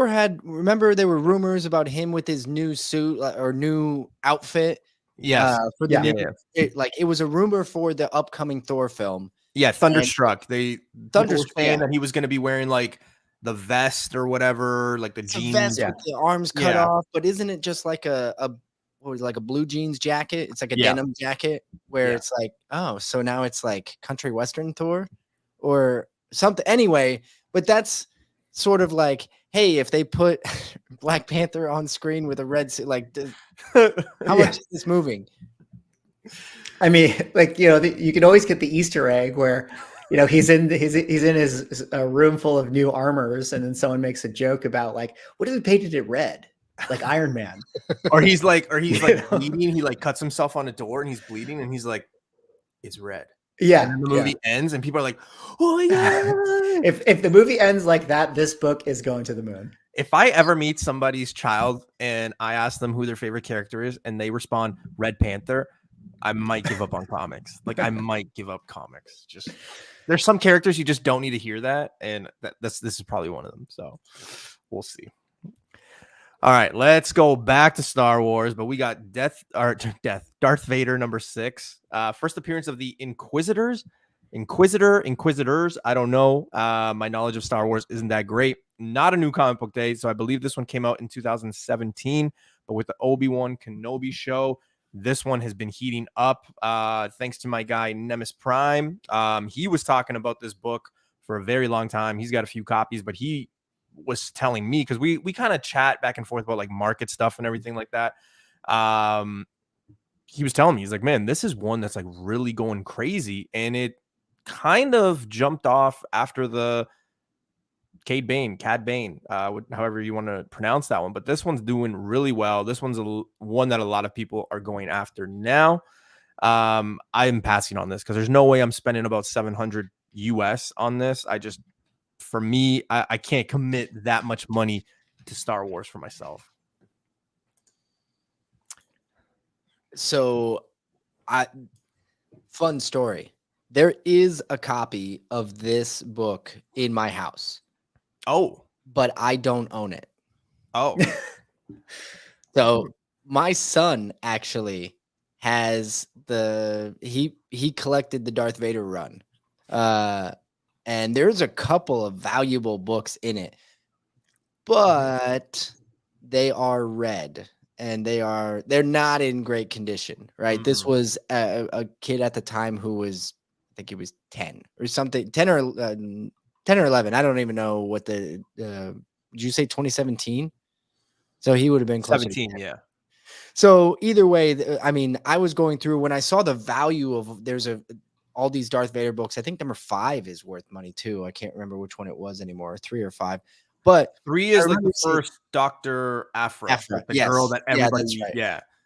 had, remember there were rumors about him with his new suit or new outfit. Yes. For the it was a rumor for the upcoming Thor film. Yeah, Thunderstruck. Saying that he was going to be wearing like the vest or whatever, like the jeans, vest with the arms cut off. But isn't it just like a blue jeans jacket? It's like a denim jacket where it's like, oh, so now it's like country western Thor or something. Anyway, but that's sort of like, hey, if they put Black Panther on screen with a red suit, like, how much is this moving? I mean, like, you can always get the Easter egg where, he's in his room full of new armors, and then someone makes a joke about like, what if we painted it red, like Iron Man? or he's like bleeding. He like cuts himself on a door, and he's bleeding, and he's like, it's red. Yeah. And then the movie ends, and people are like, oh my god. If the movie ends like that, this book is going to the moon. If I ever meet somebody's child and I ask them who their favorite character is, and they respond Red Panther, I might give up on comics. Like I might give up comics. Just there's some characters you just don't need to hear that, and this is probably one of them. So we'll see. All right, let's go back to Star Wars, but we got Darth Vader #6. First appearance of the Inquisitors. I don't know. My knowledge of Star Wars isn't that great. Not a new comic book day, so I believe this one came out in 2017. But with the Obi-Wan Kenobi show, this one has been heating up. Thanks to my guy Nemesis Prime. He was talking about this book for a very long time. He's got a few copies, but he was telling me, because we kind of chat back and forth about like market stuff and everything like that. He was telling me, he's like, man, this is one that's like really going crazy, and it kind of jumped off after the Cad Bane, however you want to pronounce that one. But this one's doing really well. This one's one that a lot of people are going after now. I'm passing on this because there's no way I'm spending about $700 US on this. For me, I can't commit that much money to Star Wars for myself. So, fun story. There is a copy of this book in my house. Oh, but I don't own it. Oh, so my son actually has he collected the Darth Vader run. And there's a couple of valuable books in it, but they are red and they're not in great condition, right? Mm-hmm. This was a kid at the time who was, I think he was 10 or something, 10 or 11. I don't even know what did you say 2017? So he would have been closer 17, yeah. So either way, I mean, I was going through when I saw the value of all these Darth Vader books. I think number 5 is worth money too. I can't remember which one it was anymore, 3 or 5. But 3 is like the first Dr. Aphra, the girl that everybody,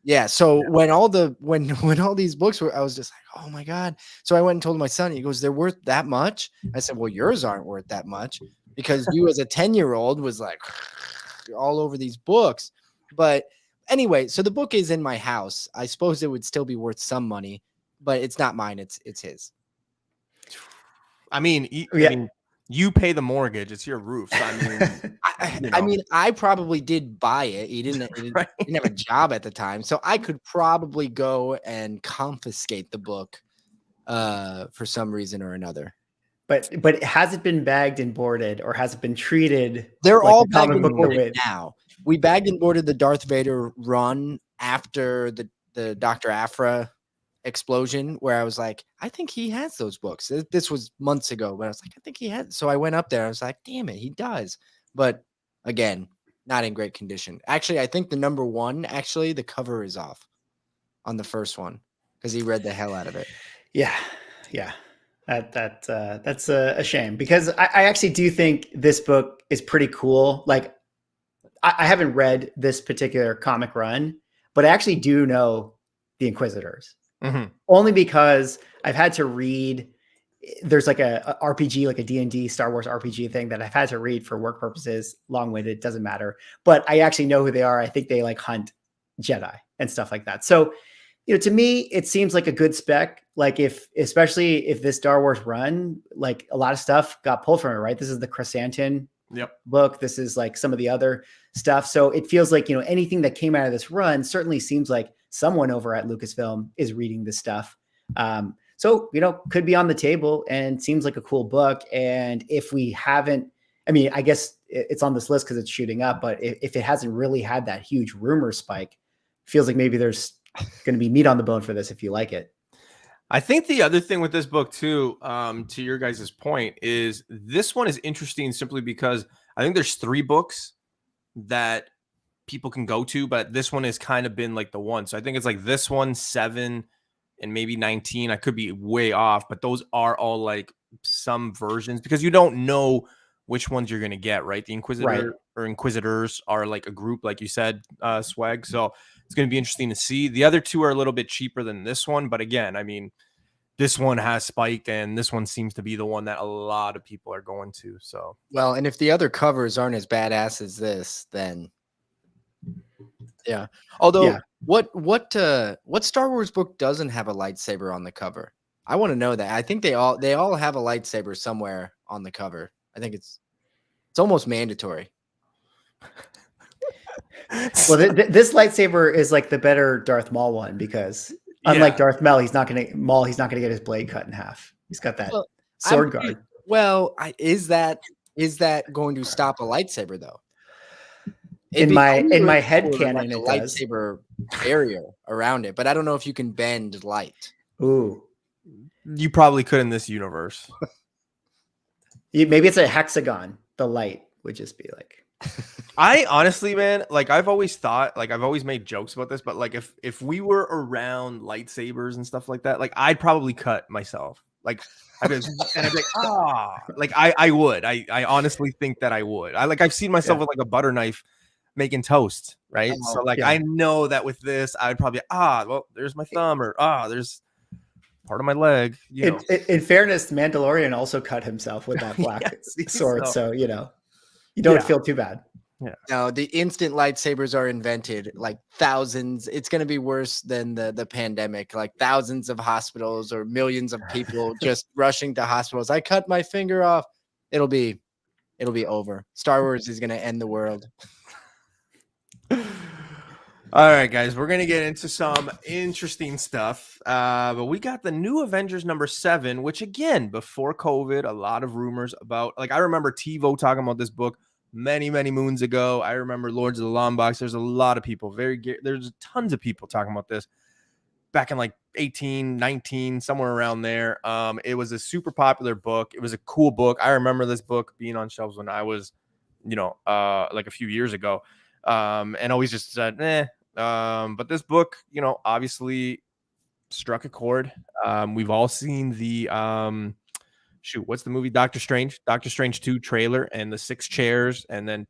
yeah. So when all these books were, I was just like, oh my god. So I went and told my son. He goes, "They're worth that much?" I said, "Well, yours aren't worth that much because you, as a 10-year-old, was like all over these books." But anyway, so the book is in my house. I suppose it would still be worth some money, but it's not mine. It's his. I mean, you pay the mortgage. It's your roof. So I mean, I probably did buy it. He didn't have a job at the time, so I could probably go and confiscate the book for some reason or another. But has it been bagged and boarded, or has it been treated? They're all bagged and boarded now. We bagged and boarded the Darth Vader run after the Dr. Aphra explosion where I was like, I think he has those books. This was months ago, but I was like, I think he had. So I went up there. I was like, damn it, he does. But again, not in great condition. Actually, I think the number one, actually, the cover is off on the first one because he read the hell out of it. Yeah. That's a shame because I actually do think this book is pretty cool. Like, I haven't read this particular comic run, but I actually do know the Inquisitors. Only because I've had to read. There's like a RPG, like a D&D Star Wars RPG thing that I've had to read for work purposes. Long-winded, doesn't matter. But I actually know who they are. I think they like hunt Jedi and stuff like that. So, to me, it seems like a good spec. Like especially if this Star Wars run, like a lot of stuff got pulled from it, right? This is the Chrysanthemum book. This is like some of the other stuff. So it feels like, anything that came out of this run certainly seems like someone over at Lucasfilm is reading this stuff. So, could be on the table and seems like a cool book. And if we haven't, I mean, I guess it's on this list because it's shooting up, but if it hasn't really had that huge rumor spike, feels like maybe there's going to be meat on the bone for this if you like it. I think the other thing with this book too, to your guys' point, is this one is interesting simply because I think there's 3 books that people can go to, but this one has kind of been like the one. So I think it's like this one, 7, and maybe 19. I could be way off, but those are all like some versions because you don't know which ones you're going to get, right? The Inquisitor or Inquisitors are like a group, like you said, Swag. So it's going to be interesting to see. The other 2 are a little bit cheaper than this one. But again, I mean, this one has spiked and this one seems to be the one that a lot of people are going to. So, well, and if the other covers aren't as badass as this, then yeah. Although what Star Wars book doesn't have a lightsaber on the cover? I want to know that. I think they all have a lightsaber somewhere on the cover. I think it's almost mandatory. Well, this lightsaber is like the better Darth Maul one because unlike Darth Maul, he's not going to get his blade cut in half. He's got that sword guard. Well, is that going to stop a lightsaber though? In my head canon, like a lightsaber barrier around it, but I don't know if you can bend light. Ooh, you probably could in this universe. Maybe it's a hexagon. The light would just be like. I honestly, man, like I've always thought, like I've always made jokes about this, but like if we were around lightsabers and stuff like that, like I'd probably cut myself. Like I'd be like, I would. I honestly think that I would. I've seen myself with like a butter knife making toast, right? So like I know that with this, I'd probably well, there's my thumb, or there's part of my leg. In fairness, Mandalorian also cut himself with that black sword, so you don't feel too bad. Yeah. No, the instant lightsabers are invented, like thousands. It's going to be worse than the pandemic, like thousands of hospitals or millions of people just rushing to hospitals. I cut my finger off. It'll be over. Star Wars is going to end the world. All right, guys, we're going to get into some interesting stuff. But we got the new Avengers number 7, which again, before COVID, a lot of rumors about, like I remember TiVo talking about this book many moons ago. I remember Lords of the Long Box. There's a lot of people, there's tons of people talking about this back in like 18, 19, somewhere around there. It was a super popular book. It was a cool book. I remember this book being on shelves when I was, like a few years ago. And always just said, but this book, obviously struck a chord. We've all seen the, what's the movie? Doctor Strange 2 trailer and the 6 chairs. And then,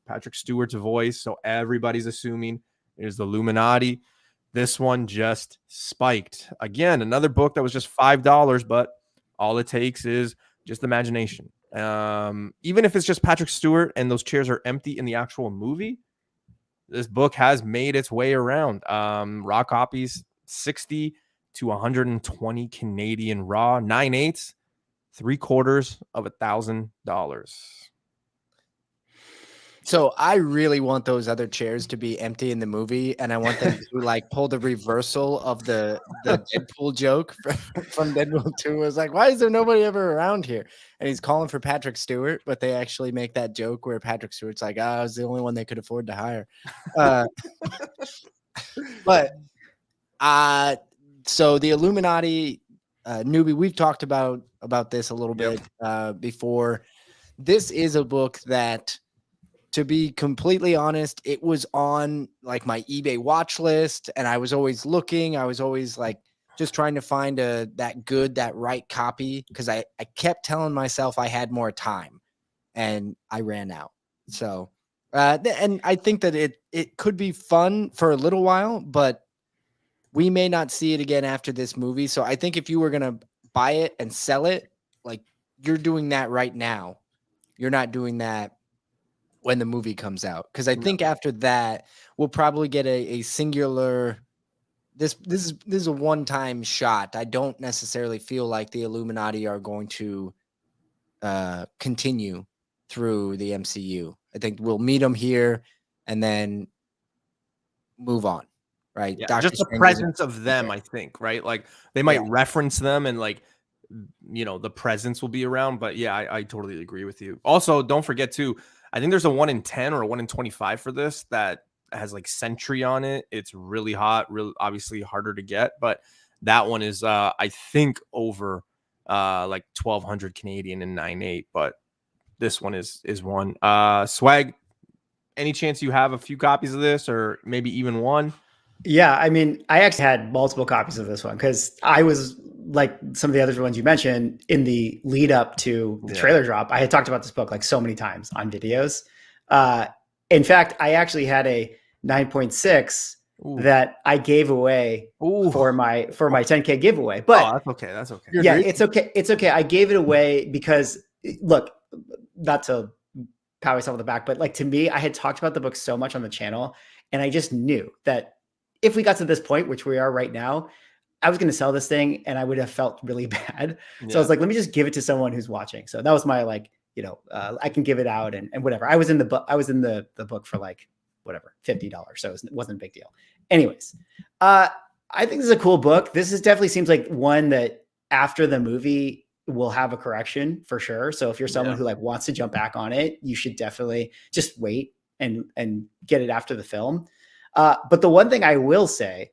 Patrick Stewart's voice. So everybody's assuming it is the Illuminati. This one just spiked. Again, another book that was just $5, but all it takes is just imagination. Even if it's just Patrick Stewart and those chairs are empty in the actual movie, this book has made its way around. Raw copies, 60 to 120 Canadian raw, 9/8, $750,000. So I really want those other chairs to be empty in the movie, and I want them to like pull the reversal of the Deadpool joke from Deadpool 2. It was like, why is there nobody ever around here? And he's calling for Patrick Stewart, but they actually make that joke where Patrick Stewart's like, I was the only one they could afford to hire. But So the Illuminati, newbie, we've talked about this a little bit before. This is a book that, to be completely honest, it was on like my eBay watch list, and I was always looking. I was always like just trying to find that right copy, because I kept telling myself I had more time, and I ran out. So, and I think that it could be fun for a little while, but we may not see it again after this movie. So I think if you were gonna buy it and sell it, like, you're doing that right now. You're not doing that when the movie comes out, because I think after that we'll probably get a singular. This is a one-time shot. I don't necessarily feel like the Illuminati are going to continue through the MCU. I think we'll meet them here and then move on. Right. Yeah, just the presence of them, I think, right? Like they might reference them and like, you know, the presence will be around. But yeah, I totally agree with you. Also, don't forget too, I think there's a 1 in 10 or a 1 in 25 for this that has like Sentry on it. It's really hot, really obviously harder to get, but that one is I think over like 1,200 Canadian and 9.8. But this one is one. Swag, any chance you have a few copies of this, or maybe even one? Yeah, I mean, I actually had multiple copies of this one because I was like some of the other ones you mentioned in the lead up to the trailer drop. I had talked about this book like so many times on videos. In fact, I actually had a 9.6 that I gave away for my 10K giveaway. But that's okay. That's okay. Yeah, it's okay. It's okay. I gave it away because, look, not to pat myself on the back, but like, to me, I had talked about the book so much on the channel, and I just knew that if we got to this point, which we are right now, I was going to sell this thing and I would have felt really bad. So I was like, let me just give it to someone who's watching. So that was my, like, you know, I can give it out and whatever. I was in the book. I was in the book for like whatever, $50. So it wasn't a big deal. Anyways, I think this is a cool book. This definitely seems like one that after the movie will have a correction for sure. So if you're someone who like wants to jump back on it, you should definitely just wait and get it after the film. But the one thing I will say,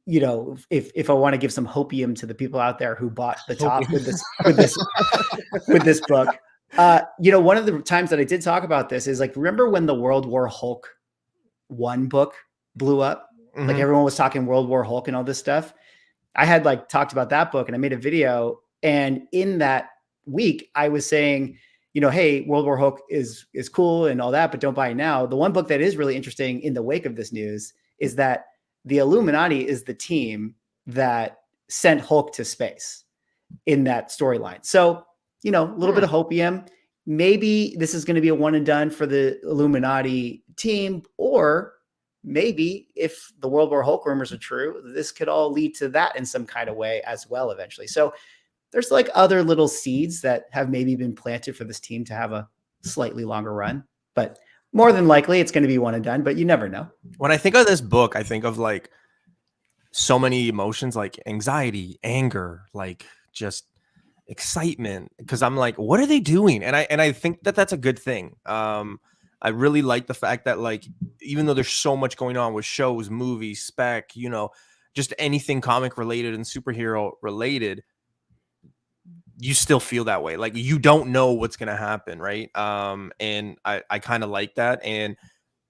you know, if I want to give some hopium to the people out there who bought the top with this book, you know, one of the times that I did talk about this is like, remember when the World War Hulk 1 book blew up? Mm-hmm. Like everyone was talking World War Hulk and all this stuff. I had like talked about that book and I made a video. And in that week I was saying, you know, hey, World War Hulk is cool and all that, but don't buy it now. The one book that is really interesting in the wake of this news is that the Illuminati is the team that sent Hulk to space in that storyline. So, you know, a little bit of hopium. Maybe this is going to be a one and done for the Illuminati team, or maybe if the World War Hulk rumors are true, this could all lead to that in some kind of way as well eventually. So there's like other little seeds that have maybe been planted for this team to have a slightly longer run, but more than likely it's going to be one and done, but you never know. When I think of this book, I think of like so many emotions, like anxiety, anger, like just excitement, because I'm like, what are they doing? And I think that that's a good thing. I really like the fact that, like, even though there's so much going on with shows, movies, spec, you know, just anything comic related and superhero related, you still feel that way. Like, you don't know what's going to happen. Right. And I kind of like that. And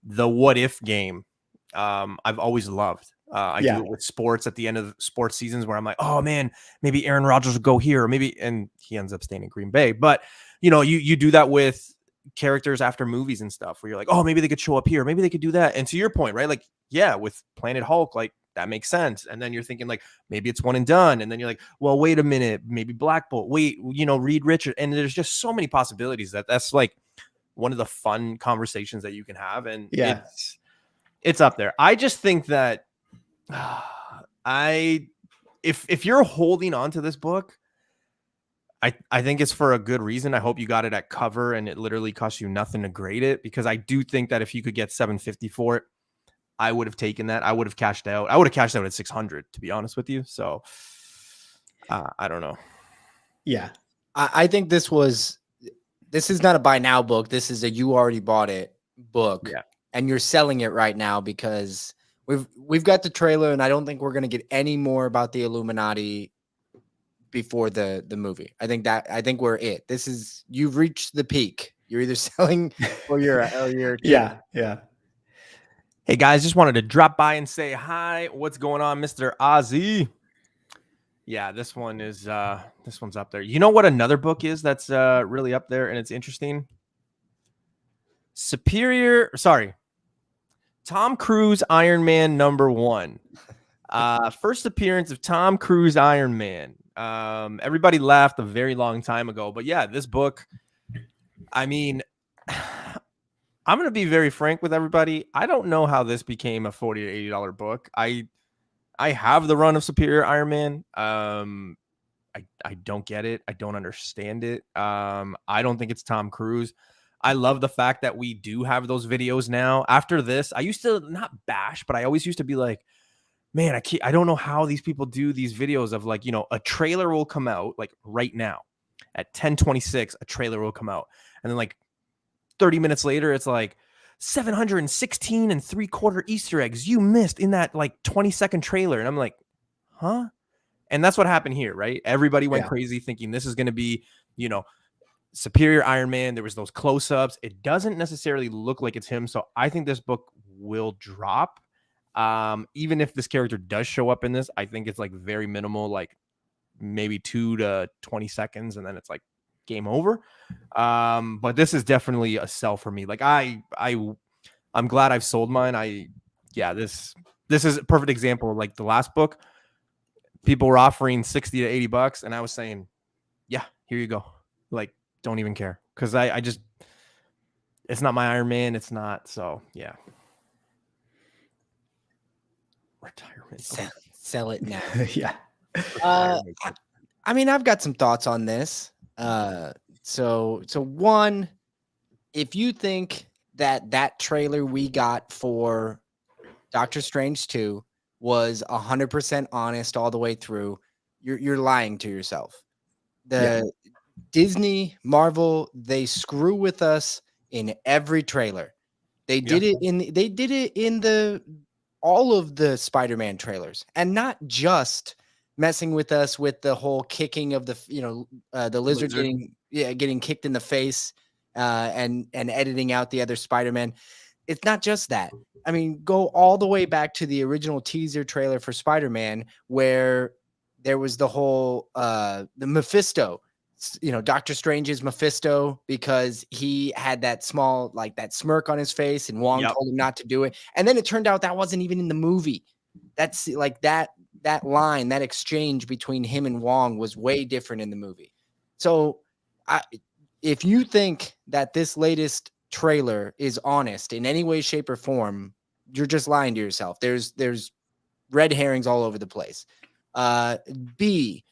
the what if game, I've always loved. I do it with sports at the end of sports seasons where I'm like, oh man, maybe Aaron Rodgers will go here, or maybe, and he ends up staying in Green Bay. But you know, you do that with characters after movies and stuff where you're like, oh, maybe they could show up here, maybe they could do that. And to your point, right? Like, yeah, with Planet Hulk, like that makes sense. And then you're thinking like, maybe it's one and done. And then you're like, well, wait a minute, maybe Black Bolt, wait, you know, Reed Richards. And there's just so many possibilities that's like one of the fun conversations that you can have. And it's up there. I just think that if you're holding on to this book, I think it's for a good reason. I hope you got it at cover and it literally cost you nothing to grade it, because I do think that if you could get $750 for it, I would have taken that. I would have cashed out. I would have cashed out at $600, to be honest with you. So I don't know. Yeah. I think this is not a buy now book. This is a you already bought it book. Yeah. And you're selling it right now because we've got the trailer, and I don't think we're gonna get any more about the Illuminati before the movie. I think we're it. You've reached the peak. You're either selling or you're yeah. Hey guys, just wanted to drop by and say hi. What's going on, Mr. Ozzy? Yeah, this one's up there. You know what another book is that's really up there and it's interesting? Tom Cruise Iron Man #1. First appearance of Tom Cruise Iron Man. Everybody laughed a very long time ago, but yeah, this book, I mean, I'm going to be very frank with everybody. I don't know how this became a $40 to $80 book. I have the run of Superior Iron Man. I don't get it. I don't understand it. I don't think it's Tom Cruise. I love the fact that we do have those videos now. After this, I used to not bash, but I always used to be like, man, I don't know how these people do these videos of like, a trailer will come out like right now at 10:26, a trailer will come out. And then like 30 minutes later, it's like 716 3/4 Easter eggs you missed in that like 20-second trailer. And I'm like, huh? And that's what happened here, right? Everybody went crazy thinking this is going to be, Superior Iron Man. There was those close-ups. It doesn't necessarily look like it's him. So I think this book will drop. Even if this character does show up in this, I think it's like very minimal, like maybe 2 to 20 seconds. And then it's like game over. But this is definitely a sell for me. Like I'm glad I've sold mine. This is a perfect example of like the last book. People were offering $60 to $80, and I was saying, yeah, here you go. Like, don't even care. Because I just, it's not my Iron Man. It's not. So, yeah. Retirement. Sell it now. Yeah. I mean, I've got some thoughts on this. So one, if you think that trailer we got for Doctor Strange 2 was 100% honest all the way through, you're lying to yourself. Disney, Marvel, they screw with us in every trailer. They did it in all of the Spider-Man trailers, and not just messing with us with the whole kicking of the lizard getting kicked in the face, and editing out the other Spider-Man. It's not just that. I mean, go all the way back to the original teaser trailer for Spider-Man, where there was the whole the Mephisto, Doctor Strange's Mephisto, because he had that small, like that smirk on his face, and Wong told him not to do it. And then it turned out that wasn't even in the movie. That's like that line, that exchange between him and Wong was way different in the movie. So if you think that this latest trailer is honest in any way, shape, or form, you're just lying to yourself. There's red herrings all over the place. B,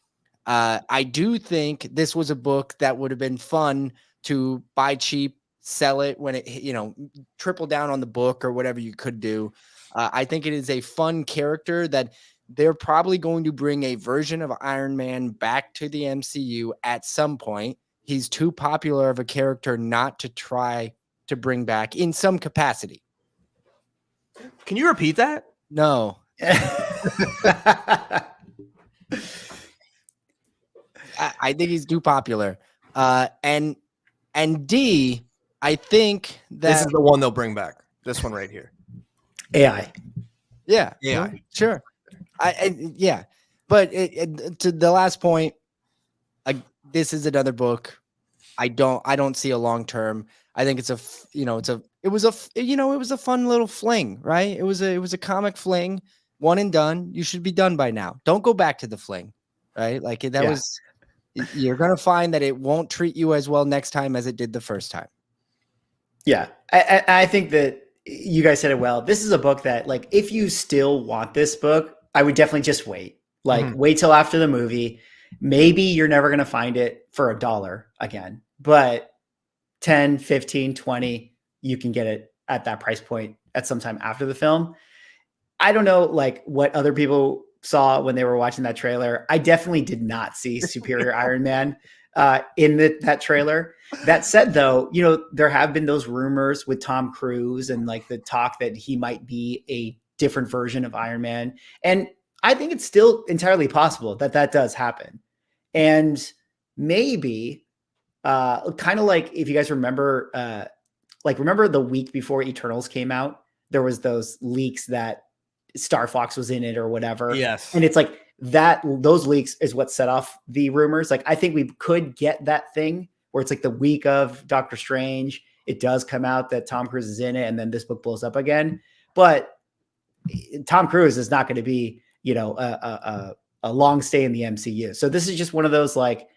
I do think this was a book that would have been fun to buy cheap, sell it when it, triple down on the book or whatever you could do. I think it is a fun character that they're probably going to bring a version of Iron Man back to the MCU at some point. He's too popular of a character not to try to bring back in some capacity. Can you repeat that? No. I think he's too popular. And D, I think that this is the one they'll bring back. This one right here. AI. Yeah. AI. Sure. Yeah. But to the last point, this is another book. I don't see a long term. I think it was a fun little fling, right? It was a comic fling, one and done. You should be done by now. Don't go back to the fling, right? Like you're going to find that it won't treat you as well next time as it did the first time. Yeah. I think that you guys said it well. This is a book that, like, if you still want this book, I would definitely just wait. Like, wait till after the movie. Maybe you're never going to find it for $1 again, but 10, 15, 20, you can get it at that price point at some time after the film. I don't know, like, what other people saw when they were watching that trailer. I definitely did not see Superior Iron Man in that trailer. That said, though, there have been those rumors with Tom Cruise and like the talk that he might be a different version of Iron Man. And I think it's still entirely possible that that does happen. And maybe kind of like, if you guys remember, remember the week before Eternals came out, there was those leaks that Star Fox was in it or whatever. Yes. And it's like that, those leaks is what set off the rumors. Like, I think we could get that thing where it's like the week of Doctor Strange, it does come out that Tom Cruise is in it, and then this book blows up again. But Tom Cruise is not going to be, you know, a long stay in the MCU. So this is just one of those, like,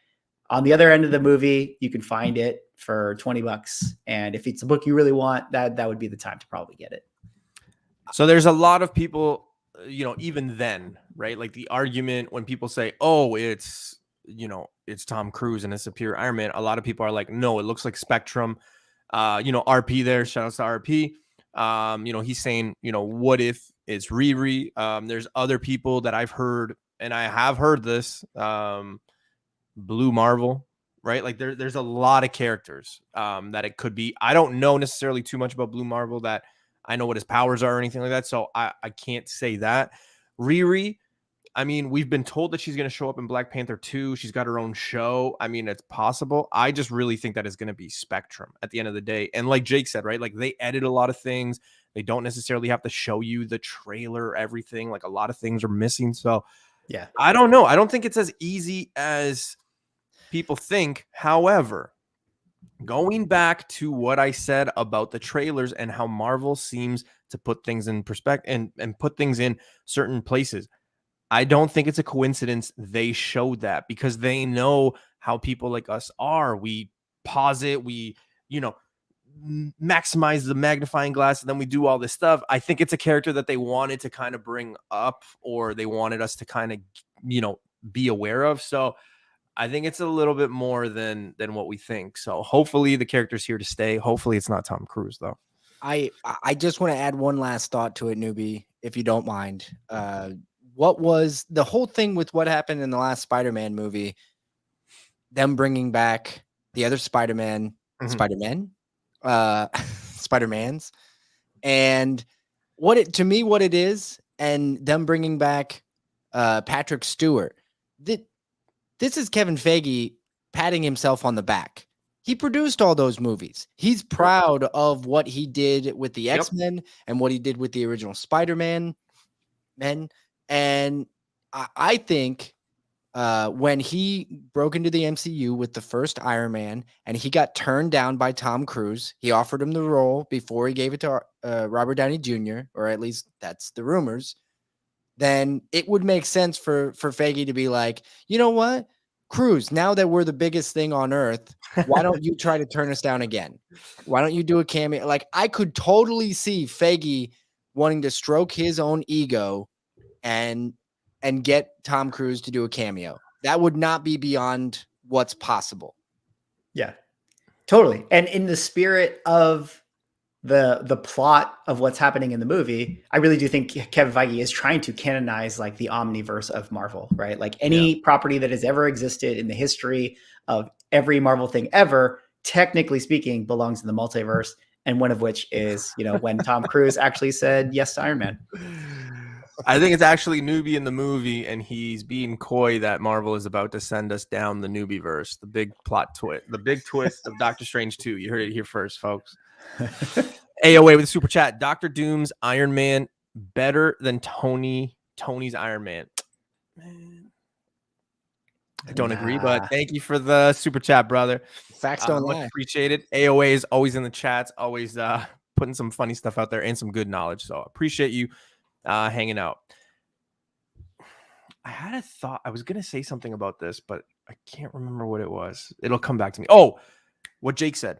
on the other end of the movie, you can find it for $20. And if it's a book you really want, that would be the time to probably get it. So there's a lot of people, you know, even then, right? Like the argument when people say, oh, it's, you know, it's Tom Cruise and it's Superior Iron Man. A lot of people are like, no, it looks like Spectrum. You know, RP there, shout out to RP. You know, he's saying, you know, what if it's Riri? There's other people that I've heard, and I have heard this, Blue Marvel, right? Like there's a lot of characters that it could be. I don't know necessarily too much about Blue Marvel that I know what his powers are or anything like that. So I can't say that. Riri, I mean, we've been told that she's going to show up in Black Panther 2. She's got her own show. I mean, it's possible. I just really think that is going to be Spectrum at the end of the day. And like Jake said, right, like they edit a lot of things. They don't necessarily have to show you the trailer, everything. Like a lot of things are missing. So yeah, I don't know. I don't think it's as easy as people think. However, going back to what I said about the trailers and how Marvel seems to put things in perspective and put things in certain places, I don't think it's a coincidence they showed that, because they know how people like us are. We pause it, we, you know, maximize the magnifying glass, and then we do all this stuff. I think it's a character that they wanted to kind of bring up, or they wanted us to kind of, you know, be aware of. So I think it's a little bit more than what we think. So hopefully the character's here to stay. Hopefully it's not Tom Cruise, though. I just want to add one last thought to it, newbie, if you don't mind. What was the whole thing with what happened in the last Spider-Man movie? Them bringing back the other Spider-Man, Spider-Mans, and what it is, and them bringing back Patrick Stewart. This is Kevin Feige patting himself on the back. He produced all those movies. He's proud of what he did with the X-Men and what he did with the original Spider-Man men. And I think when he broke into the MCU with the first Iron Man and he got turned down by Tom Cruise, he offered him the role before he gave it to Robert Downey Jr., or at least that's the rumors, then it would make sense for Feige to be like, you know what, Cruise, now that we're the biggest thing on earth, why don't you try to turn us down again? Why don't you do a cameo? Like, I could totally see Feige wanting to stroke his own ego and get Tom Cruise to do a cameo. That would not be beyond what's possible. Yeah, totally. And in the spirit of the plot of what's happening in the movie, I really do think Kevin Feige is trying to canonize like the omniverse of Marvel, right? Like any property that has ever existed in the history of every Marvel thing ever, technically speaking, belongs in the multiverse. And one of which is, you know, when Tom Cruise actually said yes to Iron Man. I think it's actually Newbie in the movie, and he's being coy that Marvel is about to send us down the Newbie verse, the big plot twist, the big twist of Doctor Strange 2. You heard it here first, folks. AOA with a super chat. Dr. Doom's Iron Man better than Tony's Iron Man. Man, I don't agree, but thank you for the super chat, brother. Facts don't lie. Much appreciated. AOA is always in the chats, always putting some funny stuff out there and some good knowledge. So appreciate you hanging out. I had a thought. I was going to say something about this, but I can't remember what it was. It'll come back to me. Oh, what Jake said.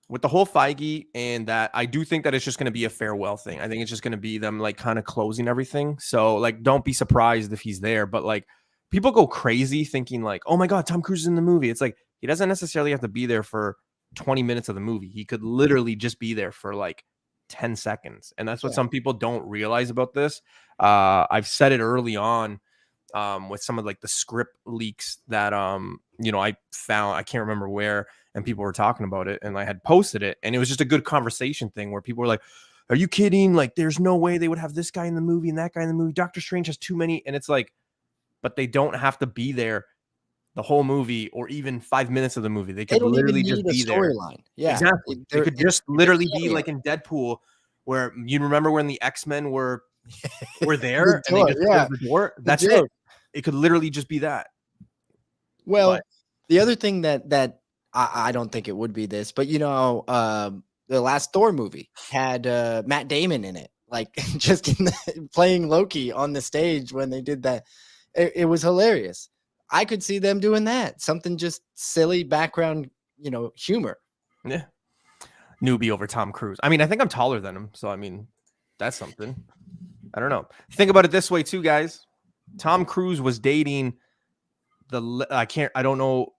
With the whole Feige and that, I do think that it's just going to be a farewell thing. I think it's just going to be them like kind of closing everything. So like, don't be surprised if he's there. But like, people go crazy thinking like, oh my God, Tom Cruise is in the movie. It's like, he doesn't necessarily have to be there for 20 minutes of the movie. He could literally just be there for like 10 seconds. And that's what some people don't realize about this. I've said it early on with some of like the script leaks that, you know, I found, I can't remember where, and people were talking about it, and I had posted it, and it was just a good conversation thing where people were like, are you kidding? Like, there's no way they would have this guy in the movie and that guy in the movie. Doctor Strange has too many. And it's like, but they don't have to be there the whole movie or even 5 minutes of the movie. They could literally just be there. Yeah, exactly. They could just literally be like in Deadpool, where you remember when the X-Men were there and they just closed the door. That's it. It could literally just be that. Well, the other thing that I don't think it would be this, but you know, the last Thor movie had Matt Damon in it, like just playing Loki on the stage when they did that. It was hilarious. I could see them doing that. Something just silly background, you know, humor. Yeah. Newbie over Tom Cruise. I mean, I think I'm taller than him. So, I mean, that's something. I don't know. Think about it this way too, guys. Tom Cruise was dating I don't know,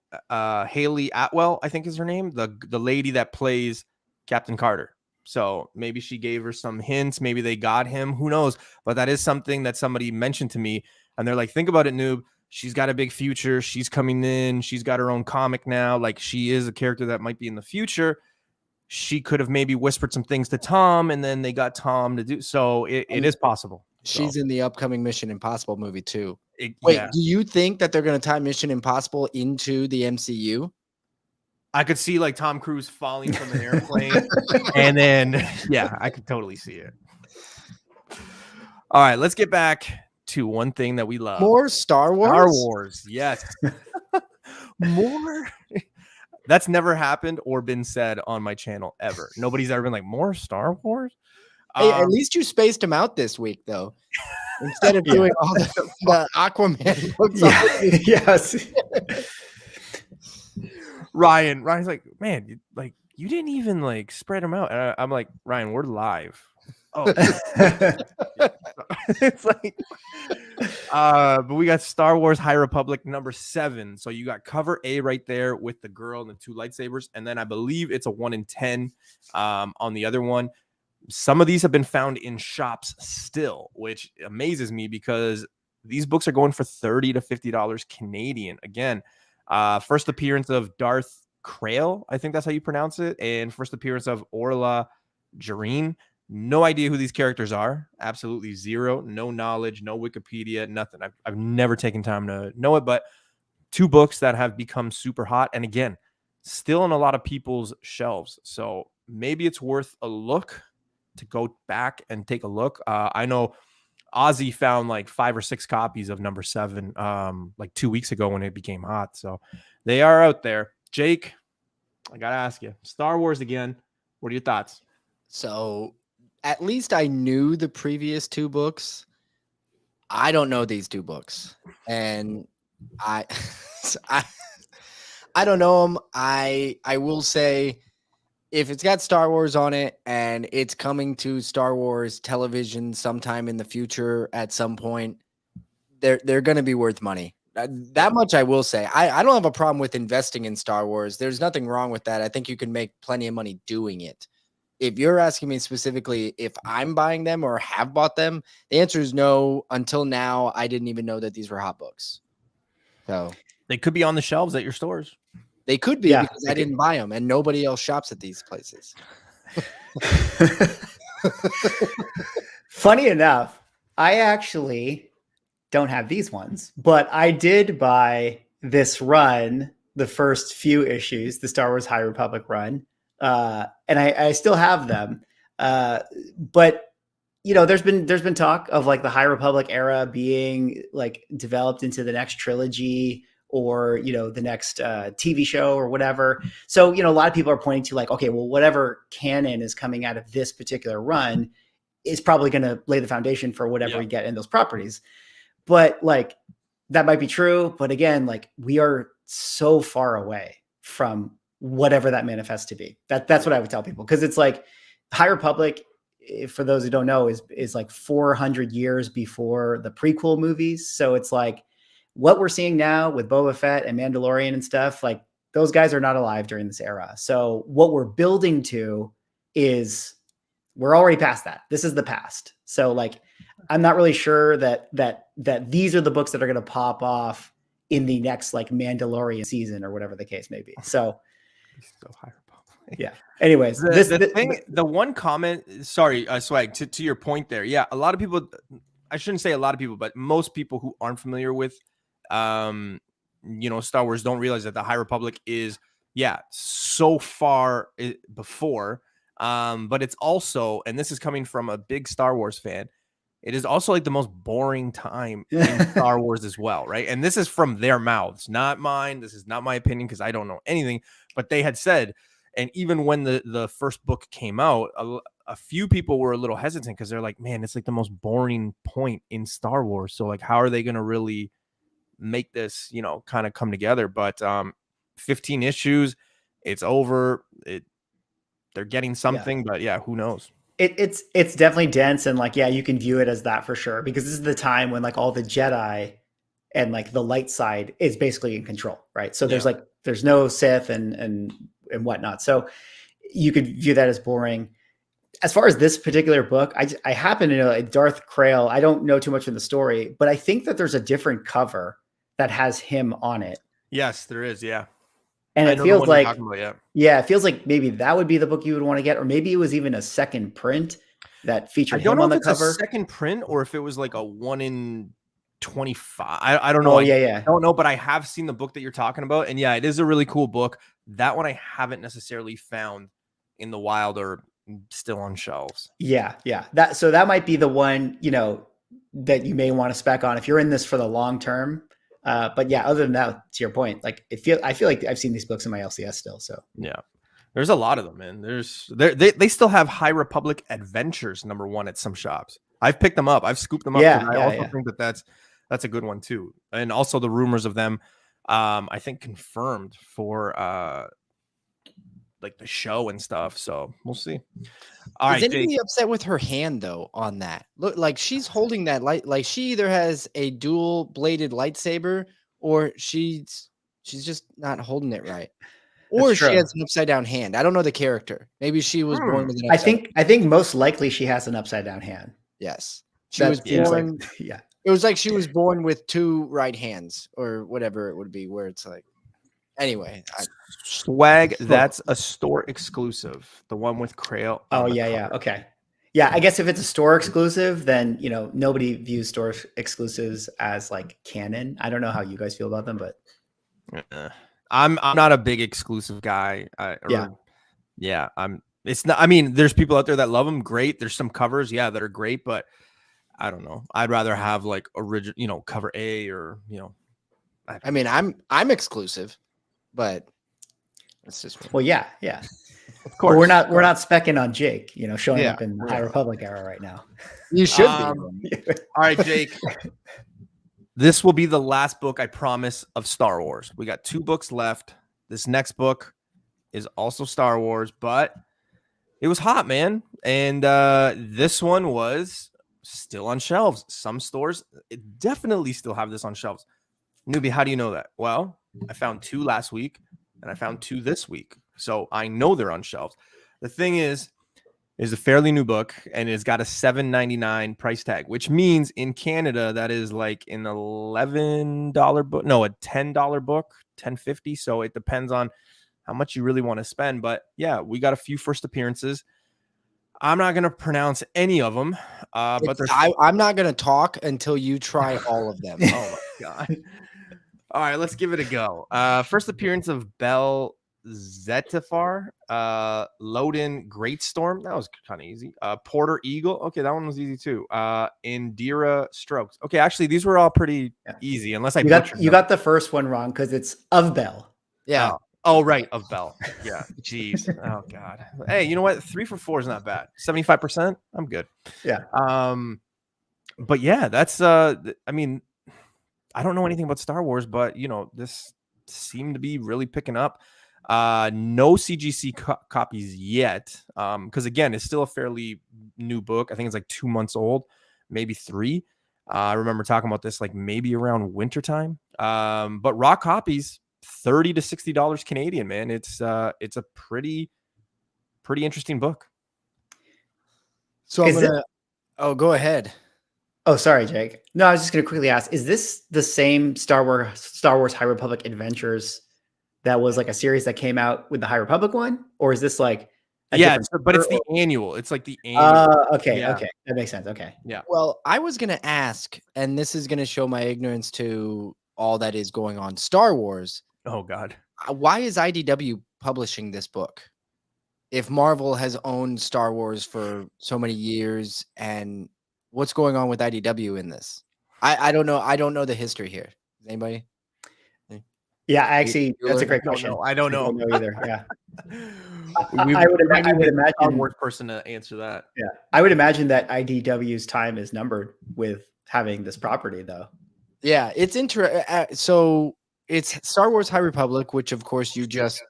Haley Atwell, I think is her name. The lady that plays Captain Carter. So maybe she gave her some hints. Maybe they got him. Who knows? But that is something that somebody mentioned to me. And they're like, think about it, noob. She's got a big future. She's coming in. She's got her own comic now. Like, she is a character that might be in the future. She could have maybe whispered some things to Tom, and then they got Tom to do. So it is possible. She's in the upcoming Mission Impossible movie too. Wait, yeah. Do you think that they're going to tie Mission Impossible into the MCU? I could see like Tom Cruise falling from an airplane, and then I could totally see it. All right, let's get back to one thing that we love. More Star Wars? Star Wars, yes. More. That's never happened or been said on my channel ever. Nobody's ever been like, more Star Wars? Hey, at least you spaced them out this week, though. Instead of doing all the Aquaman books. Yes. Ryan's like, man, you didn't even like spread them out. And I'm like, Ryan, we're live. Oh, it's like, but we got Star Wars High Republic #7. So you got cover A right there with the girl and the 2 lightsabers, and then I believe it's a 1 in 10 on the other one. Some of these have been found in shops still, which amazes me because these books are going for $30 to $50 Canadian. Again, first appearance of Darth Krail, I think that's how you pronounce it, and first appearance of Orla Jareen. No idea who these characters are. Absolutely zero. No knowledge, no Wikipedia, nothing. I've never taken time to know it, but 2 books that have become super hot. And again, still in a lot of people's shelves. So maybe it's worth a look to go back and take a look. I know Ozzy found like 5 or 6 copies of #7 like 2 weeks ago when it became hot. So they are out there. Jake, I got to ask you, Star Wars again. What are your thoughts? So at least I knew the previous 2 books. I don't know these 2 books, and I don't know them. I will say, if it's got Star Wars on it and it's coming to Star Wars television sometime in the future at some point, they're going to be worth money. That much I will say. I don't have a problem with investing in Star Wars. There's nothing wrong with that. I think you can make plenty of money doing it. If you're asking me specifically if I'm buying them or have bought them, the answer is no. Until now, I didn't even know that these were hot books. So they could be on the shelves at your stores. They could be, because I didn't buy them and nobody else shops at these places. Funny enough, I actually don't have these ones, but I did buy this run, the first few issues, the Star Wars High Republic run. And I still have them. But you know, there's been talk of like the High Republic era being like developed into the next trilogy, or, you know, the next TV show or whatever. So, you know, a lot of people are pointing to like, okay, well, whatever canon is coming out of this particular run is probably going to lay the foundation for whatever we get in those properties. But like, that might be true. But again, like, we are so far away from whatever that manifests to be. That's what I would tell people. Cause it's like High Republic, for those who don't know, is like 400 years before the prequel movies. So it's like, what we're seeing now with Boba Fett and Mandalorian and stuff, like, those guys are not alive during this era. So what we're building to is, we're already past that. This is the past. So like, I'm not really sure that these are the books that are going to pop off in the next like Mandalorian season or whatever the case may be. So High Republic. Yeah. Anyways, the one comment, sorry, Swag, to your point there. Yeah, a lot of people, I shouldn't say a lot of people, but most people who aren't familiar with, Star Wars don't realize that the High Republic is, so far before, but it's also, and this is coming from a big Star Wars fan, it is also like the most boring time in Star Wars as well, right? And this is from their mouths, not mine. This is not my opinion because I don't know anything, but they had said, and even when the first book came out, a few people were a little hesitant because they're like, man, it's like the most boring point in Star Wars. So like, how are they going to really make this, kind of come together? But 15 issues, it's over. They're getting something, but who knows? It's definitely dense, and like, you can view it as that for sure, because this is the time when like all the Jedi and like the light side is basically in control, right? So there's no Sith and whatnot. So you could view that as boring. As far as this particular book, I happen to know Darth Crail. I don't know too much of the story, but I think that there's a different cover that has him on it. Yes, there is. Yeah. And it feels like, it feels like maybe that would be the book you would want to get, or maybe it was even a second print that featured him on the cover. A second print, or if it was like a 1 in 25. I don't know. Oh, I don't know, but I have seen the book that you're talking about, and it is a really cool book. That one I haven't necessarily found in the wild or still on shelves. Yeah. That might be the one, that you may want to spec on if you're in this for the long term. But other than that, to your point, like I feel like I've seen these books in my LCS still. So there's a lot of them, man. They still have High Republic Adventures #1 at some shops. I've picked them up. I've scooped them up. I also think that's a good one too. And also the rumors of them, I think confirmed for like the show and stuff. So we'll see. All right, is anybody upset with her hand though on that? Look, like she's holding that light, like she either has a dual bladed lightsaber or she's just not holding it right. Or she has an upside down hand. I don't know the character. Maybe she was born with an upside I think most likely she has an upside down hand. Yes. She was born. Like, It was like she was born with 2 right hands or whatever it would be, where it's like, anyway. Swag, that's a store exclusive. The one with Crail. Oh, yeah. Okay. Yeah, I guess if it's a store exclusive, then, nobody views store exclusives as like canon. I don't know how you guys feel about them, but I'm not a big exclusive guy. It's not, I mean, there's people out there that love them. Great. There's some covers, that are great, but I don't know. I'd rather have like original, cover A or, I mean, I'm exclusive, but it's just me. Well, yeah. Of course. But we're not specking on Jake, showing up in the High Republic era right now. You should be. All right, Jake. This will be the last book, I promise, of Star Wars. We got 2 books left. This next book is also Star Wars, but it was hot, man. And this one was still on shelves. Some stores definitely still have this on shelves. Newbie, how do you know that? Well, I found 2 last week, and I found 2 this week. So I know they're on shelves. The thing is a fairly new book, and it's got a $7.99 price tag, which means in Canada that is like an $11 book. No, a $10 book, $10.50. So it depends on how much you really want to spend. But we got a few first appearances. I'm not going to pronounce any of them, but I'm not going to talk until you try all of them. Oh my God. All right, let's give it a go. First appearance of Bell Zettifar, Loden Greatstorm. That was kind of easy. Porter Eagle. Okay, that one was easy too. Indira Strokes. Okay, actually, these were all pretty easy, unless you got the first one wrong because it's of Bell. Yeah. Oh, right, of Bell. Yeah. Jeez. Oh God. Hey, you know what? 3 for 4 is not bad. 75%. I'm good. Yeah. But that's I mean, I don't know anything about Star Wars, but this seemed to be really picking up. No CGC copies yet. Because again, it's still a fairly new book. I think it's like 2 months old, maybe 3. I remember talking about this like maybe around wintertime. But raw copies, $30 to $60 Canadian, man. It's a pretty interesting book. So go ahead. Oh, sorry, Jake. No, I was just going to quickly ask, is this the same Star Wars High Republic Adventures that was like a series that came out with the High Republic one, or is this like but it's the annual. It's like the annual. Okay, Yeah. okay, that makes sense. Okay, Yeah. Well, I was gonna ask, and this is gonna show my ignorance to all that is going on Star Wars. Oh God. Why is IDW publishing this book? If Marvel has owned Star Wars for so many years, and what's going on with IDW in this? I don't know. I don't know the history here. Does anybody? yeah, actually, that's a great I don't question. know. I don't know. Either. Yeah, I would imagine a worst person to answer that. Yeah, I would imagine that IDW's time is numbered with having this property, though. Yeah, it's so it's Star Wars High Republic, which of course you just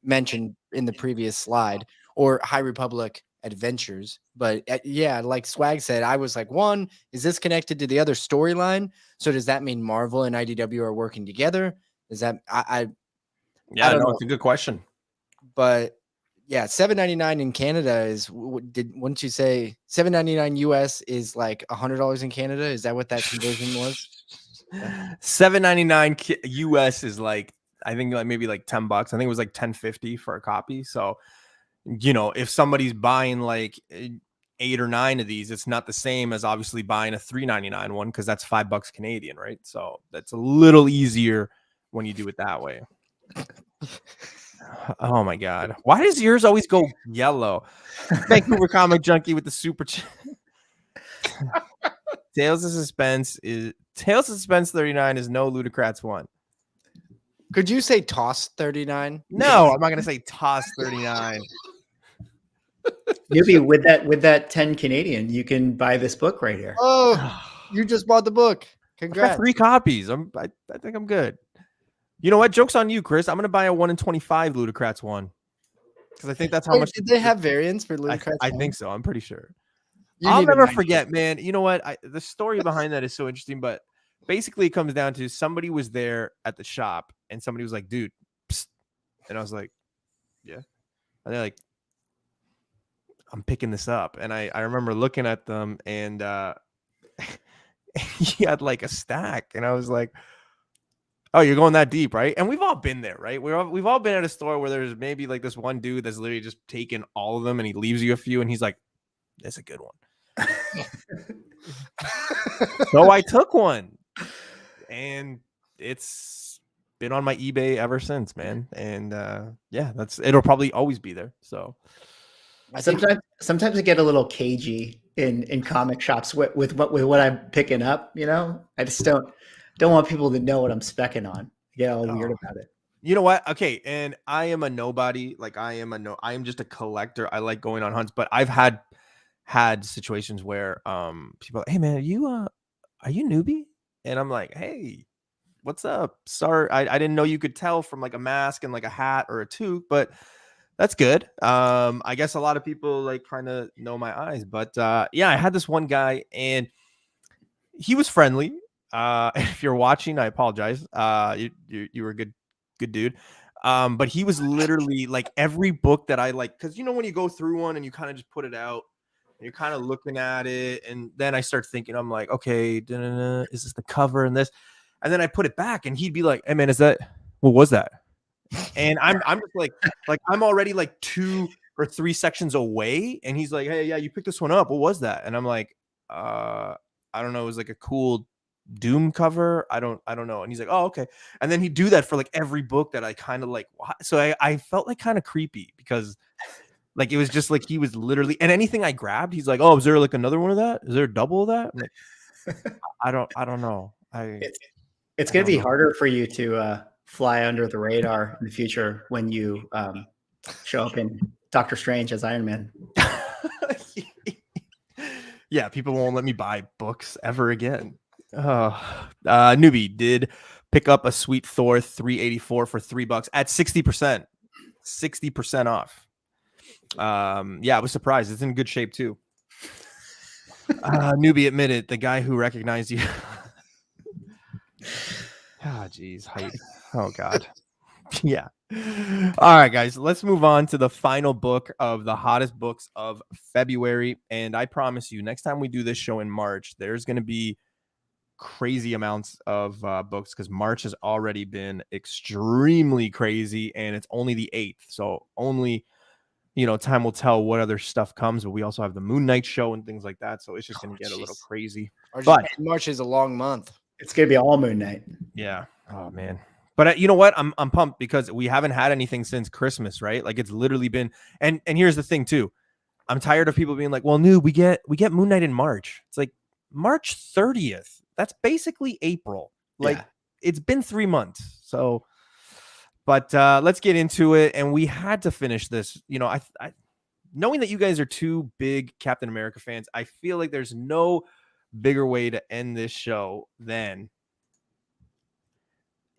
mentioned in the previous slide, or High Republic Adventures. But yeah, like Swag said, I was like, one, is this connected to the other storyline? So does that mean Marvel and IDW are working together? Is that I don't know. It's a good question. But yeah, $7.99 in Canada is wouldn't you say $7.99 US is like $100 in Canada? Is that what that conversion was? $7.99 US is like, I think like maybe like $10. I think it was like $10.50 for a copy. So, you know, if somebody's buying like 8 or 9 of these, it's not the same as obviously buying a $3.99 one, because that's $5 Canadian, right? So that's a little easier when you do it that way. Oh my God. Why does yours always go yellow? Vancouver Comic Junkie with the super Tales of Suspense 39 is no Ludocrats 1. Could you say toss 39? No, I'm not gonna say toss 39. Maybe with that 10 Canadian, you can buy this book right here. Oh, you just bought the book. Congrats. I've got 3 copies. I think I'm good. You know what? Joke's on you, Chris. I'm gonna buy a 1 in 25 Ludocrats 1, because I think that's how much. Did they have variants for Ludocrats? I think so. I'm pretty sure. You I'll need to never buy forget, man. You know what? The story behind that is so interesting, but basically it comes down to somebody was there at the shop and somebody was like, dude, psst. And I was like, yeah. And they're like, I'm picking this up. And I remember looking at them, and he had like a stack, and I was like, oh, you're going that deep, right? And we've all been there, right? We've all been at a store where there's maybe like this one dude that's literally just taking all of them, and he leaves you a few, and he's like, that's a good one. So I took one, and it's been on my eBay ever since, man. And yeah, it'll probably always be there. So sometimes I get a little cagey in comic shops with what I'm picking up. You know, I just don't want people to know what I'm specking on. I get all weird about it. You know what? Okay, and I am a nobody. Like I am just a collector. I like going on hunts, but I've had situations where people are like, hey man, are you newbie? And I'm like, hey, what's up? Sorry, I didn't know you could tell from like a mask and like a hat or a toque, but that's good. I guess a lot of people like kind of know my eyes, but yeah, I had this one guy, and he was friendly. If you're watching, I apologize. You were a good dude. But he was literally like every book that I like, because you know when you go through one and you kind of just put it out, and you're kind of looking at it, and then I start thinking, I'm like, okay, is this the cover and this? And then I put it back, and he'd be like, hey man, what was that? And I'm just like I'm already like 2 or 3 sections away, and he's like, hey, yeah, you picked this one up. What was that? And I'm like, I don't know. It was like a cool Doom cover. I don't know. And he's like, oh, okay. And then he'd do that for like every book that I kind of like. So I felt like kind of creepy, because like it was just like he was literally, and anything I grabbed, he's like, oh, is there like another one of that? Is there a double of that? I'm like, I don't know. It's going to be harder for you to fly under the radar in the future when you show up in Doctor Strange as Iron Man. Yeah, people won't let me buy books ever again. Newbie did pick up a Sweet Thor 384 for $3 at 60% off. Yeah, I was surprised. It's in good shape too. Newbie admitted, the guy who recognized you. Ah, geez, hype. Oh God. Yeah. All right, guys, let's move on to the final book of the hottest books of February. And I promise you, next time we do this show in March, there's going to be crazy amounts of books because March has already been extremely crazy, and it's only the 8th. So only, time will tell what other stuff comes. But we also have the Moon Knight show and things like that. So it's just going to get a little crazy. But March is a long month. It's going to be all Moon Knight. Yeah. Oh, man. But you know what? I'm pumped because we haven't had anything since Christmas, right? Like it's literally been. And here's the thing, too. I'm tired of people being like, well, we get Moon Knight in March. It's like March 30th. That's basically April. Like it's been 3 months. So, but let's get into it. And we had to finish this. I knowing that you guys are two big Captain America fans, I feel like there's no bigger way to end this show than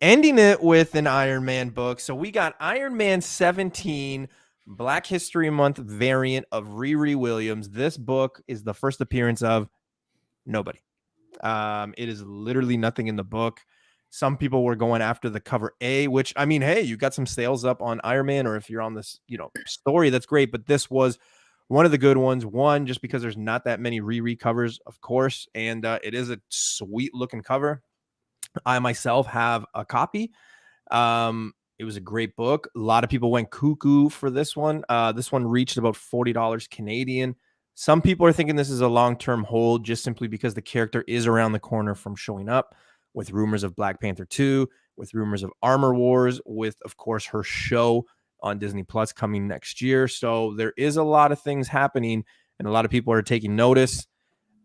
ending it with an Iron Man book. So we got Iron Man 17, Black History Month variant of Riri Williams. This book is the first appearance of nobody. It is literally nothing in the book. Some people were going after the cover A, which, I mean, hey, you got some sales up on Iron Man, or if you're on this, story, that's great. But this was one of the good ones. One, just because there's not that many Riri covers, of course, and it is a sweet looking cover. I myself have a copy. It was a great book. A lot of people went cuckoo for this one. This one reached about $40 Canadian. Some people are thinking this is a long-term hold just simply because the character is around the corner from showing up, with rumors of Black Panther 2, with rumors of Armor Wars, with, of course, her show on Disney Plus coming next year. So there is a lot of things happening, and a lot of people are taking notice.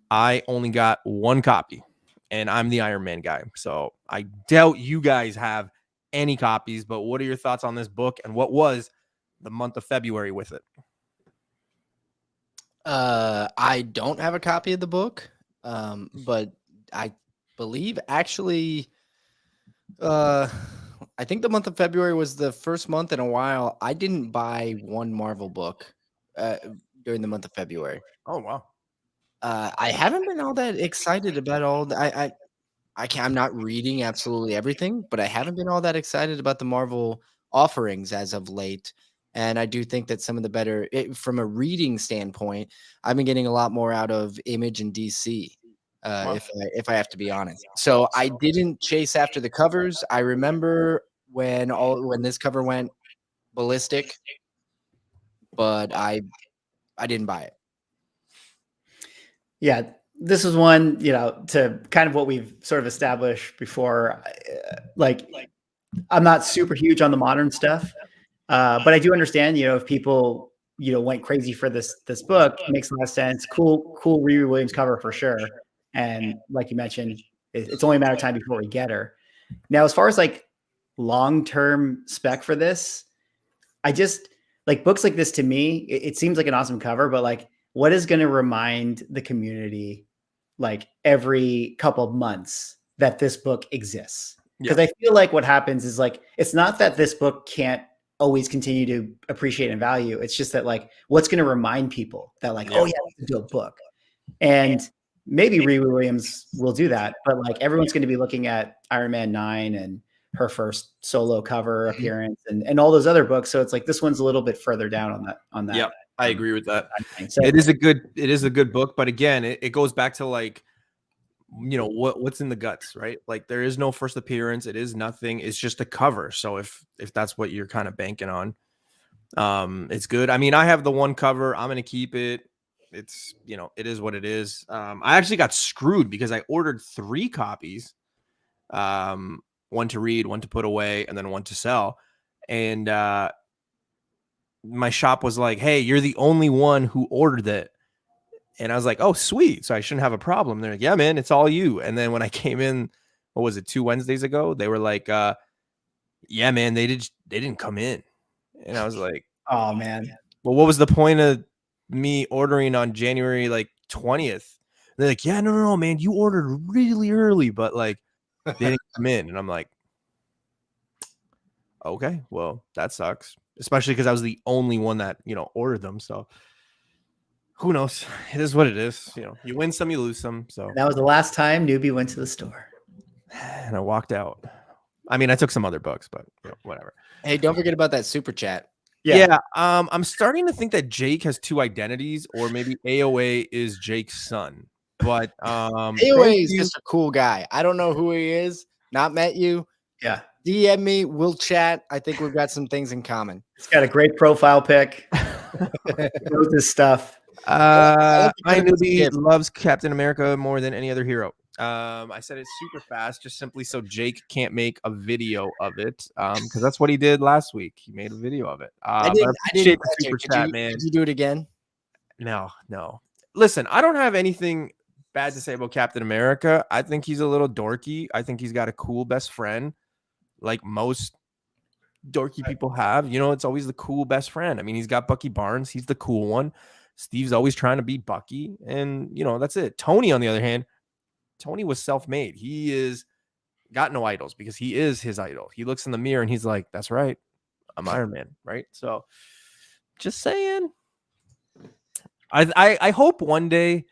I only got one copy, and I'm the Iron Man guy. So I doubt you guys have any copies, but what are your thoughts on this book, and what was the month of February with it? I don't have a copy of the book, but I believe actually, I think the month of February was the first month in a while I didn't buy one Marvel book during the month of February. Oh, wow. I haven't been all that excited about I'm not reading absolutely everything, but I haven't been all that excited about the Marvel offerings as of late. And I do think that some of the better, from a reading standpoint, I've been getting a lot more out of Image and DC, if I have to be honest. So I didn't chase after the covers. I remember when this cover went ballistic, but I didn't buy it. Yeah, this is one, to kind of what we've sort of established before. Like, I'm not super huge on the modern stuff. But I do understand, if people, went crazy for this book, it makes a lot of sense. Cool Riri Williams cover for sure. And like you mentioned, it's only a matter of time before we get her. Now, as far as like long-term spec for this, I just like books like this. To me, it seems like an awesome cover, but like, what is going to remind the community like every couple of months that this book exists? Because I feel like what happens is like, it's not that this book can't always continue to appreciate and value. It's just that like, what's going to remind people that like, oh yeah, it's a dope book. And maybe Riri Williams will do that, but like everyone's going to be looking at Iron Man 9 and her first solo cover appearance and all those other books. So it's like, this one's a little bit further down on that. Yep. I agree with that. So it is a good book, but again, it goes back to like, what's in the guts, right? Like there is no first appearance. It is nothing. It's just a cover. So if that's what you're kind of banking on, it's good. I mean, I have the one cover. I'm going to keep it. It's, it is what it is. I actually got screwed because I ordered 3 copies, one to read, one to put away, and then one to sell. And, my shop was like, hey, you're the only one who ordered it. And I was like, oh, sweet. So I shouldn't have a problem. They're like, yeah, man, it's all you. And then when I came in, what was it, 2 Wednesdays ago? They were like, yeah, man, they didn't come in. And I was like, oh, man. Well, what was the point of me ordering on January like 20th? And they're like, yeah, no, man, you ordered really early, but like they didn't come in. And I'm like, okay, well, that sucks. Especially because I was the only one that, ordered them. So who knows? It is what it is. You win some, you lose some. So that was the last time Newbie went to the store. And I walked out. I mean, I took some other books, but whatever. Hey, don't forget about that super chat. Yeah. I'm starting to think that Jake has 2 identities, or maybe AOA is Jake's son. But AOA is just a cool guy. I don't know who he is. Not met you. Yeah. DM me. We'll chat. I think we've got some things in common. He's got a great profile pic. Knows his stuff. iNewbie loves Captain America more than any other hero. I said it super fast, just simply so Jake can't make a video of it. Because that's what he did last week. He made a video of it. I didn't the super chat, man. Did you do it again? No. Listen, I don't have anything bad to say about Captain America. I think he's a little dorky. I think he's got a cool best friend, like most dorky people have. You know, it's always the cool best friend. I mean, he's got Bucky Barnes. He's the cool one. Steve's always trying to be Bucky. And, you know, that's it. Tony, on the other hand, Tony was self-made. He is got no idols because he is his idol. He looks in the mirror and he's like, that's right. I'm Iron Man, right? So just saying. I hope one day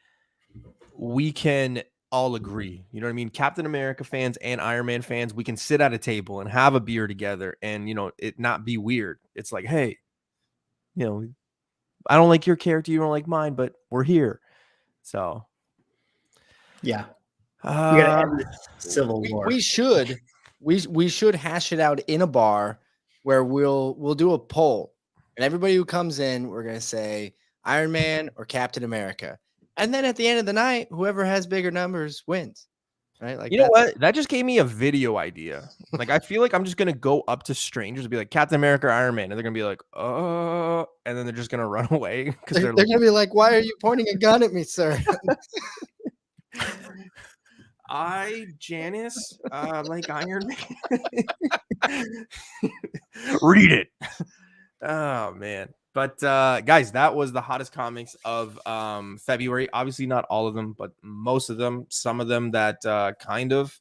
we can all agree. You know what I mean? Captain America fans and Iron Man fans, we can sit at a table and have a beer together and, you know, it not be weird. It's like, hey, you know, I don't like your character, you don't like mine, but we're here. So, yeah. We gotta end this civil war. We should hash it out in a bar where we'll do a poll, and everybody who comes in, we're gonna say Iron Man or Captain America, and then at the end of the night, whoever has bigger numbers wins. Right? Like, you know what? That just gave me a video idea. Like, I feel like I'm just gonna go up to strangers and be like, Captain America or Iron Man, and they're gonna be like, and then they're just gonna run away because they're gonna be like, why are you pointing a gun at me, sir? Janice, like Iron Man. Read it. Oh man. But guys, that was the hottest comics of February. Obviously not all of them, but most of them, some of them that kind of,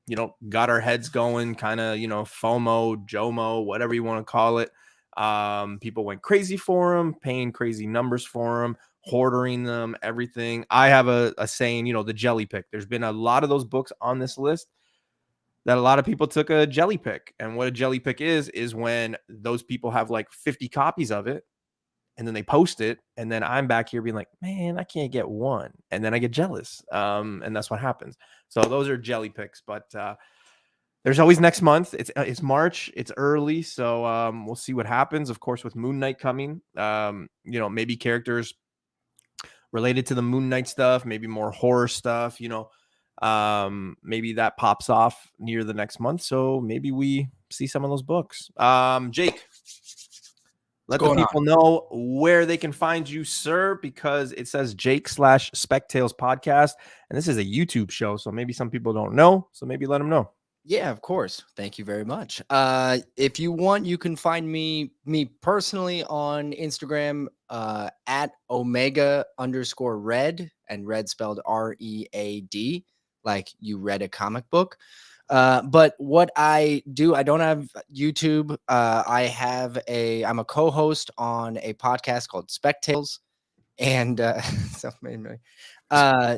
you know, got our heads going, kind of, you know, FOMO, JOMO, whatever you want to call it. People went crazy for them, paying crazy numbers for them, hoarding them, everything. I have a saying, you know, the jelly pick. There's been a lot of those books on this list that a lot of people took a jelly pick. And what a jelly pick is when those people have like 50 copies of it and then they post it. And then I'm back here being like, man, I can't get one. And then I get jealous. And that's what happens. So those are jelly picks, but there's always next month. It's March. It's early. So we'll see what happens. Of course, with Moon Knight coming, you know, maybe characters related to the Moon Knight stuff, maybe more horror stuff, you know, maybe that pops off near the next month. So maybe we see some of those books. Jake, let the people know where they can find you, sir, because it says Jake/Spec Tales Podcast. And this is a YouTube show. So maybe some people don't know. So maybe let them know. Yeah, of course. Thank you very much. If you want, you can find me personally on Instagram at Omega_Red, and Red spelled READ, like you read a comic book. But what I do, I don't have YouTube. I'm a co-host on a podcast called Spec Tales, and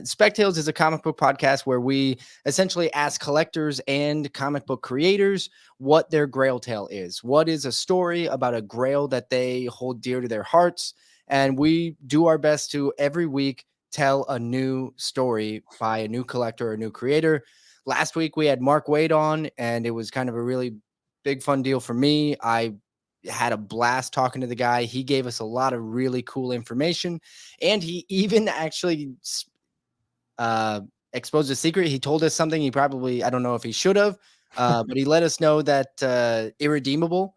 Spec Tales is a comic book podcast where we essentially ask collectors and comic book creators what their grail tale is. What is a story about a grail that they hold dear to their hearts? And we do our best to every week tell a new story by a new collector or a new creator. Last week we had Mark Waid on, and it was kind of a really big fun deal for me. I had a blast talking to the guy. He gave us a lot of really cool information, and he even actually exposed a secret. He told us something he probably, I don't know if he should have, but he let us know that Irredeemable,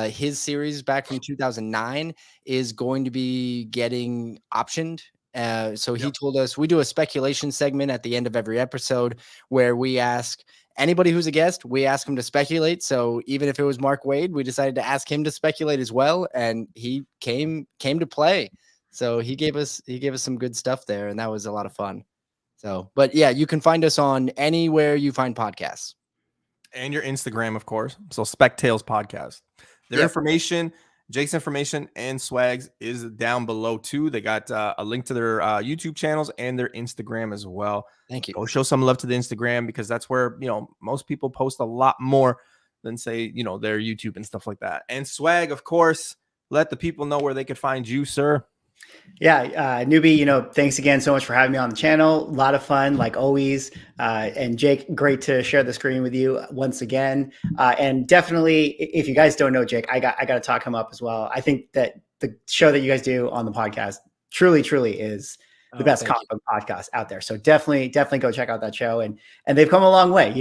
his series back from 2009, is going to be getting optioned. So he told us, we do a speculation segment at the end of every episode where we ask anybody who's a guest, we ask them to speculate. So even if it was Mark Waid, we decided to ask him to speculate as well, and he came to play. So he gave us some good stuff there, and that was a lot of fun. So, but yeah, you can find us on anywhere you find podcasts. And your Instagram, of course. So Spec Tales Podcast. Their information, Jake's information, and Swags is down below too. They got a link to their YouTube channels and their Instagram as well. Thank you. Go show some love to the Instagram, because that's where, you know, most people post a lot more than, say, you know, their YouTube and stuff like that. And Swag, of course, let the people know where they could find you, sir. Yeah, newbie, thanks again so much for having me on the channel. A lot of fun, like always. And Jake, great to share the screen with you once again. And definitely, if you guys don't know Jake, I got to talk him up as well. I think that the show that you guys do on the podcast truly is the best comic book podcast out there. So definitely go check out that show. And they've come a long way.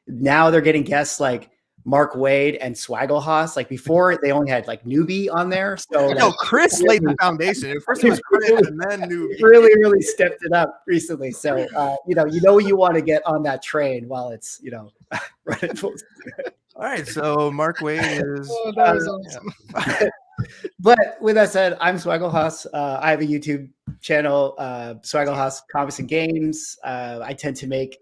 Now they're getting guests like Mark Waid and SwaggleHaus. Like before, they only had like newbie on there. So Chris laid the foundation. At first, it was Chris and then newbie. Really stepped it up recently. So you want to get on that train while it's running full. All right, so Mark Waid is. Oh, that was awesome. But with that said, I'm SwaggleHaus. I have a YouTube channel, SwaggleHaus Comics and Games. I tend to make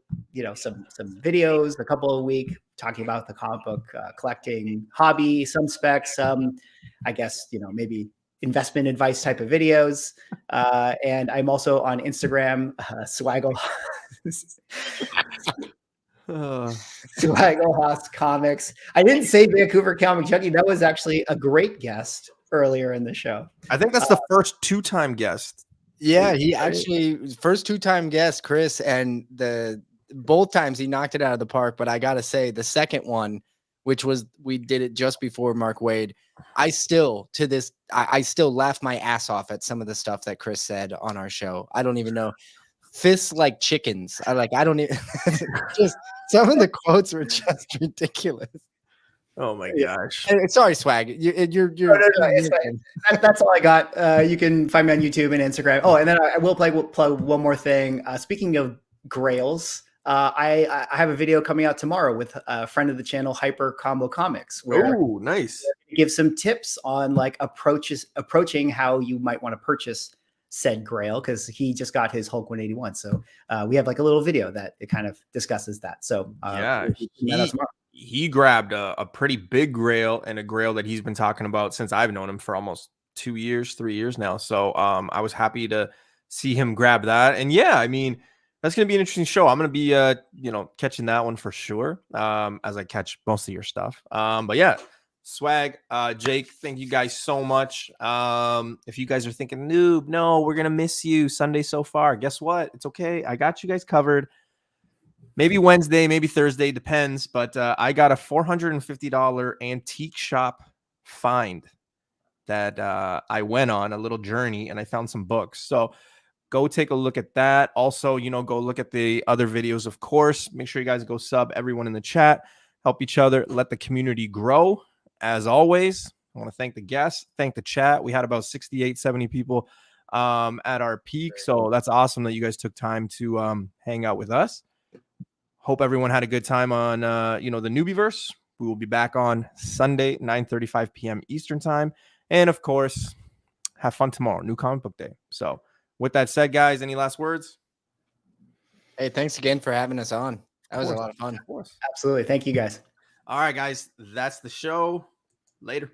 some videos, a couple a week, talking about the comic book collecting hobby, some specs, some I guess maybe investment advice type of videos. And I'm also on Instagram, SwaggleHaus. SwaggleHaus Comics. I didn't say Vancouver Comic Junkie. That was actually a great guest earlier in the show. I think that's the first 2-time guest. Yeah, he actually first 2-time guest, Chris, and both times he knocked it out of the park. But I gotta say, the second one, which was we did it just before Mark Waid, I still laugh my ass off at some of the stuff that Chris said on our show. I don't even know. Fists like chickens. I don't even just some of the quotes were just ridiculous. Oh my gosh. Sorry, Swag. You're that's all I got. You can find me on YouTube and Instagram. Oh, and then I will plug one more thing. Speaking of grails, I have a video coming out tomorrow with a friend of the channel, Hyper Combo Comics. Oh, nice. Give some tips on like approaching how you might want to purchase said grail, because he just got his Hulk 181. So we have like a little video that it kind of discusses that. So he grabbed a pretty big grail, and a grail that he's been talking about since I've known him for almost 3 years now. So I was happy to see him grab that. And yeah, I mean, that's going to be an interesting show. I'm going to be, catching that one for sure, as I catch most of your stuff. But yeah, Swag, Jake, thank you guys so much. If you guys are thinking, noob, no, we're going to miss you Sunday so far. Guess what? It's okay. I got you guys covered. Maybe Wednesday, maybe Thursday, depends. But I got a $450 antique shop find that I went on a little journey, and I found some books. So go take a look at that. Also, go look at the other videos, of course. Make sure you guys go sub everyone in the chat. Help each other. Let the community grow. As always, I want to thank the guests, thank the chat. We had about 68, 70 people at our peak. So that's awesome that you guys took time to hang out with us. Hope everyone had a good time on, the Newbieverse. We will be back on Sunday, 9:35 p.m. Eastern time. And of course, have fun tomorrow, New Comic Book Day. So with that said, guys, any last words? Hey, thanks again for having us on. That was a lot of fun. Absolutely. Thank you, guys. All right, guys, that's the show. Later.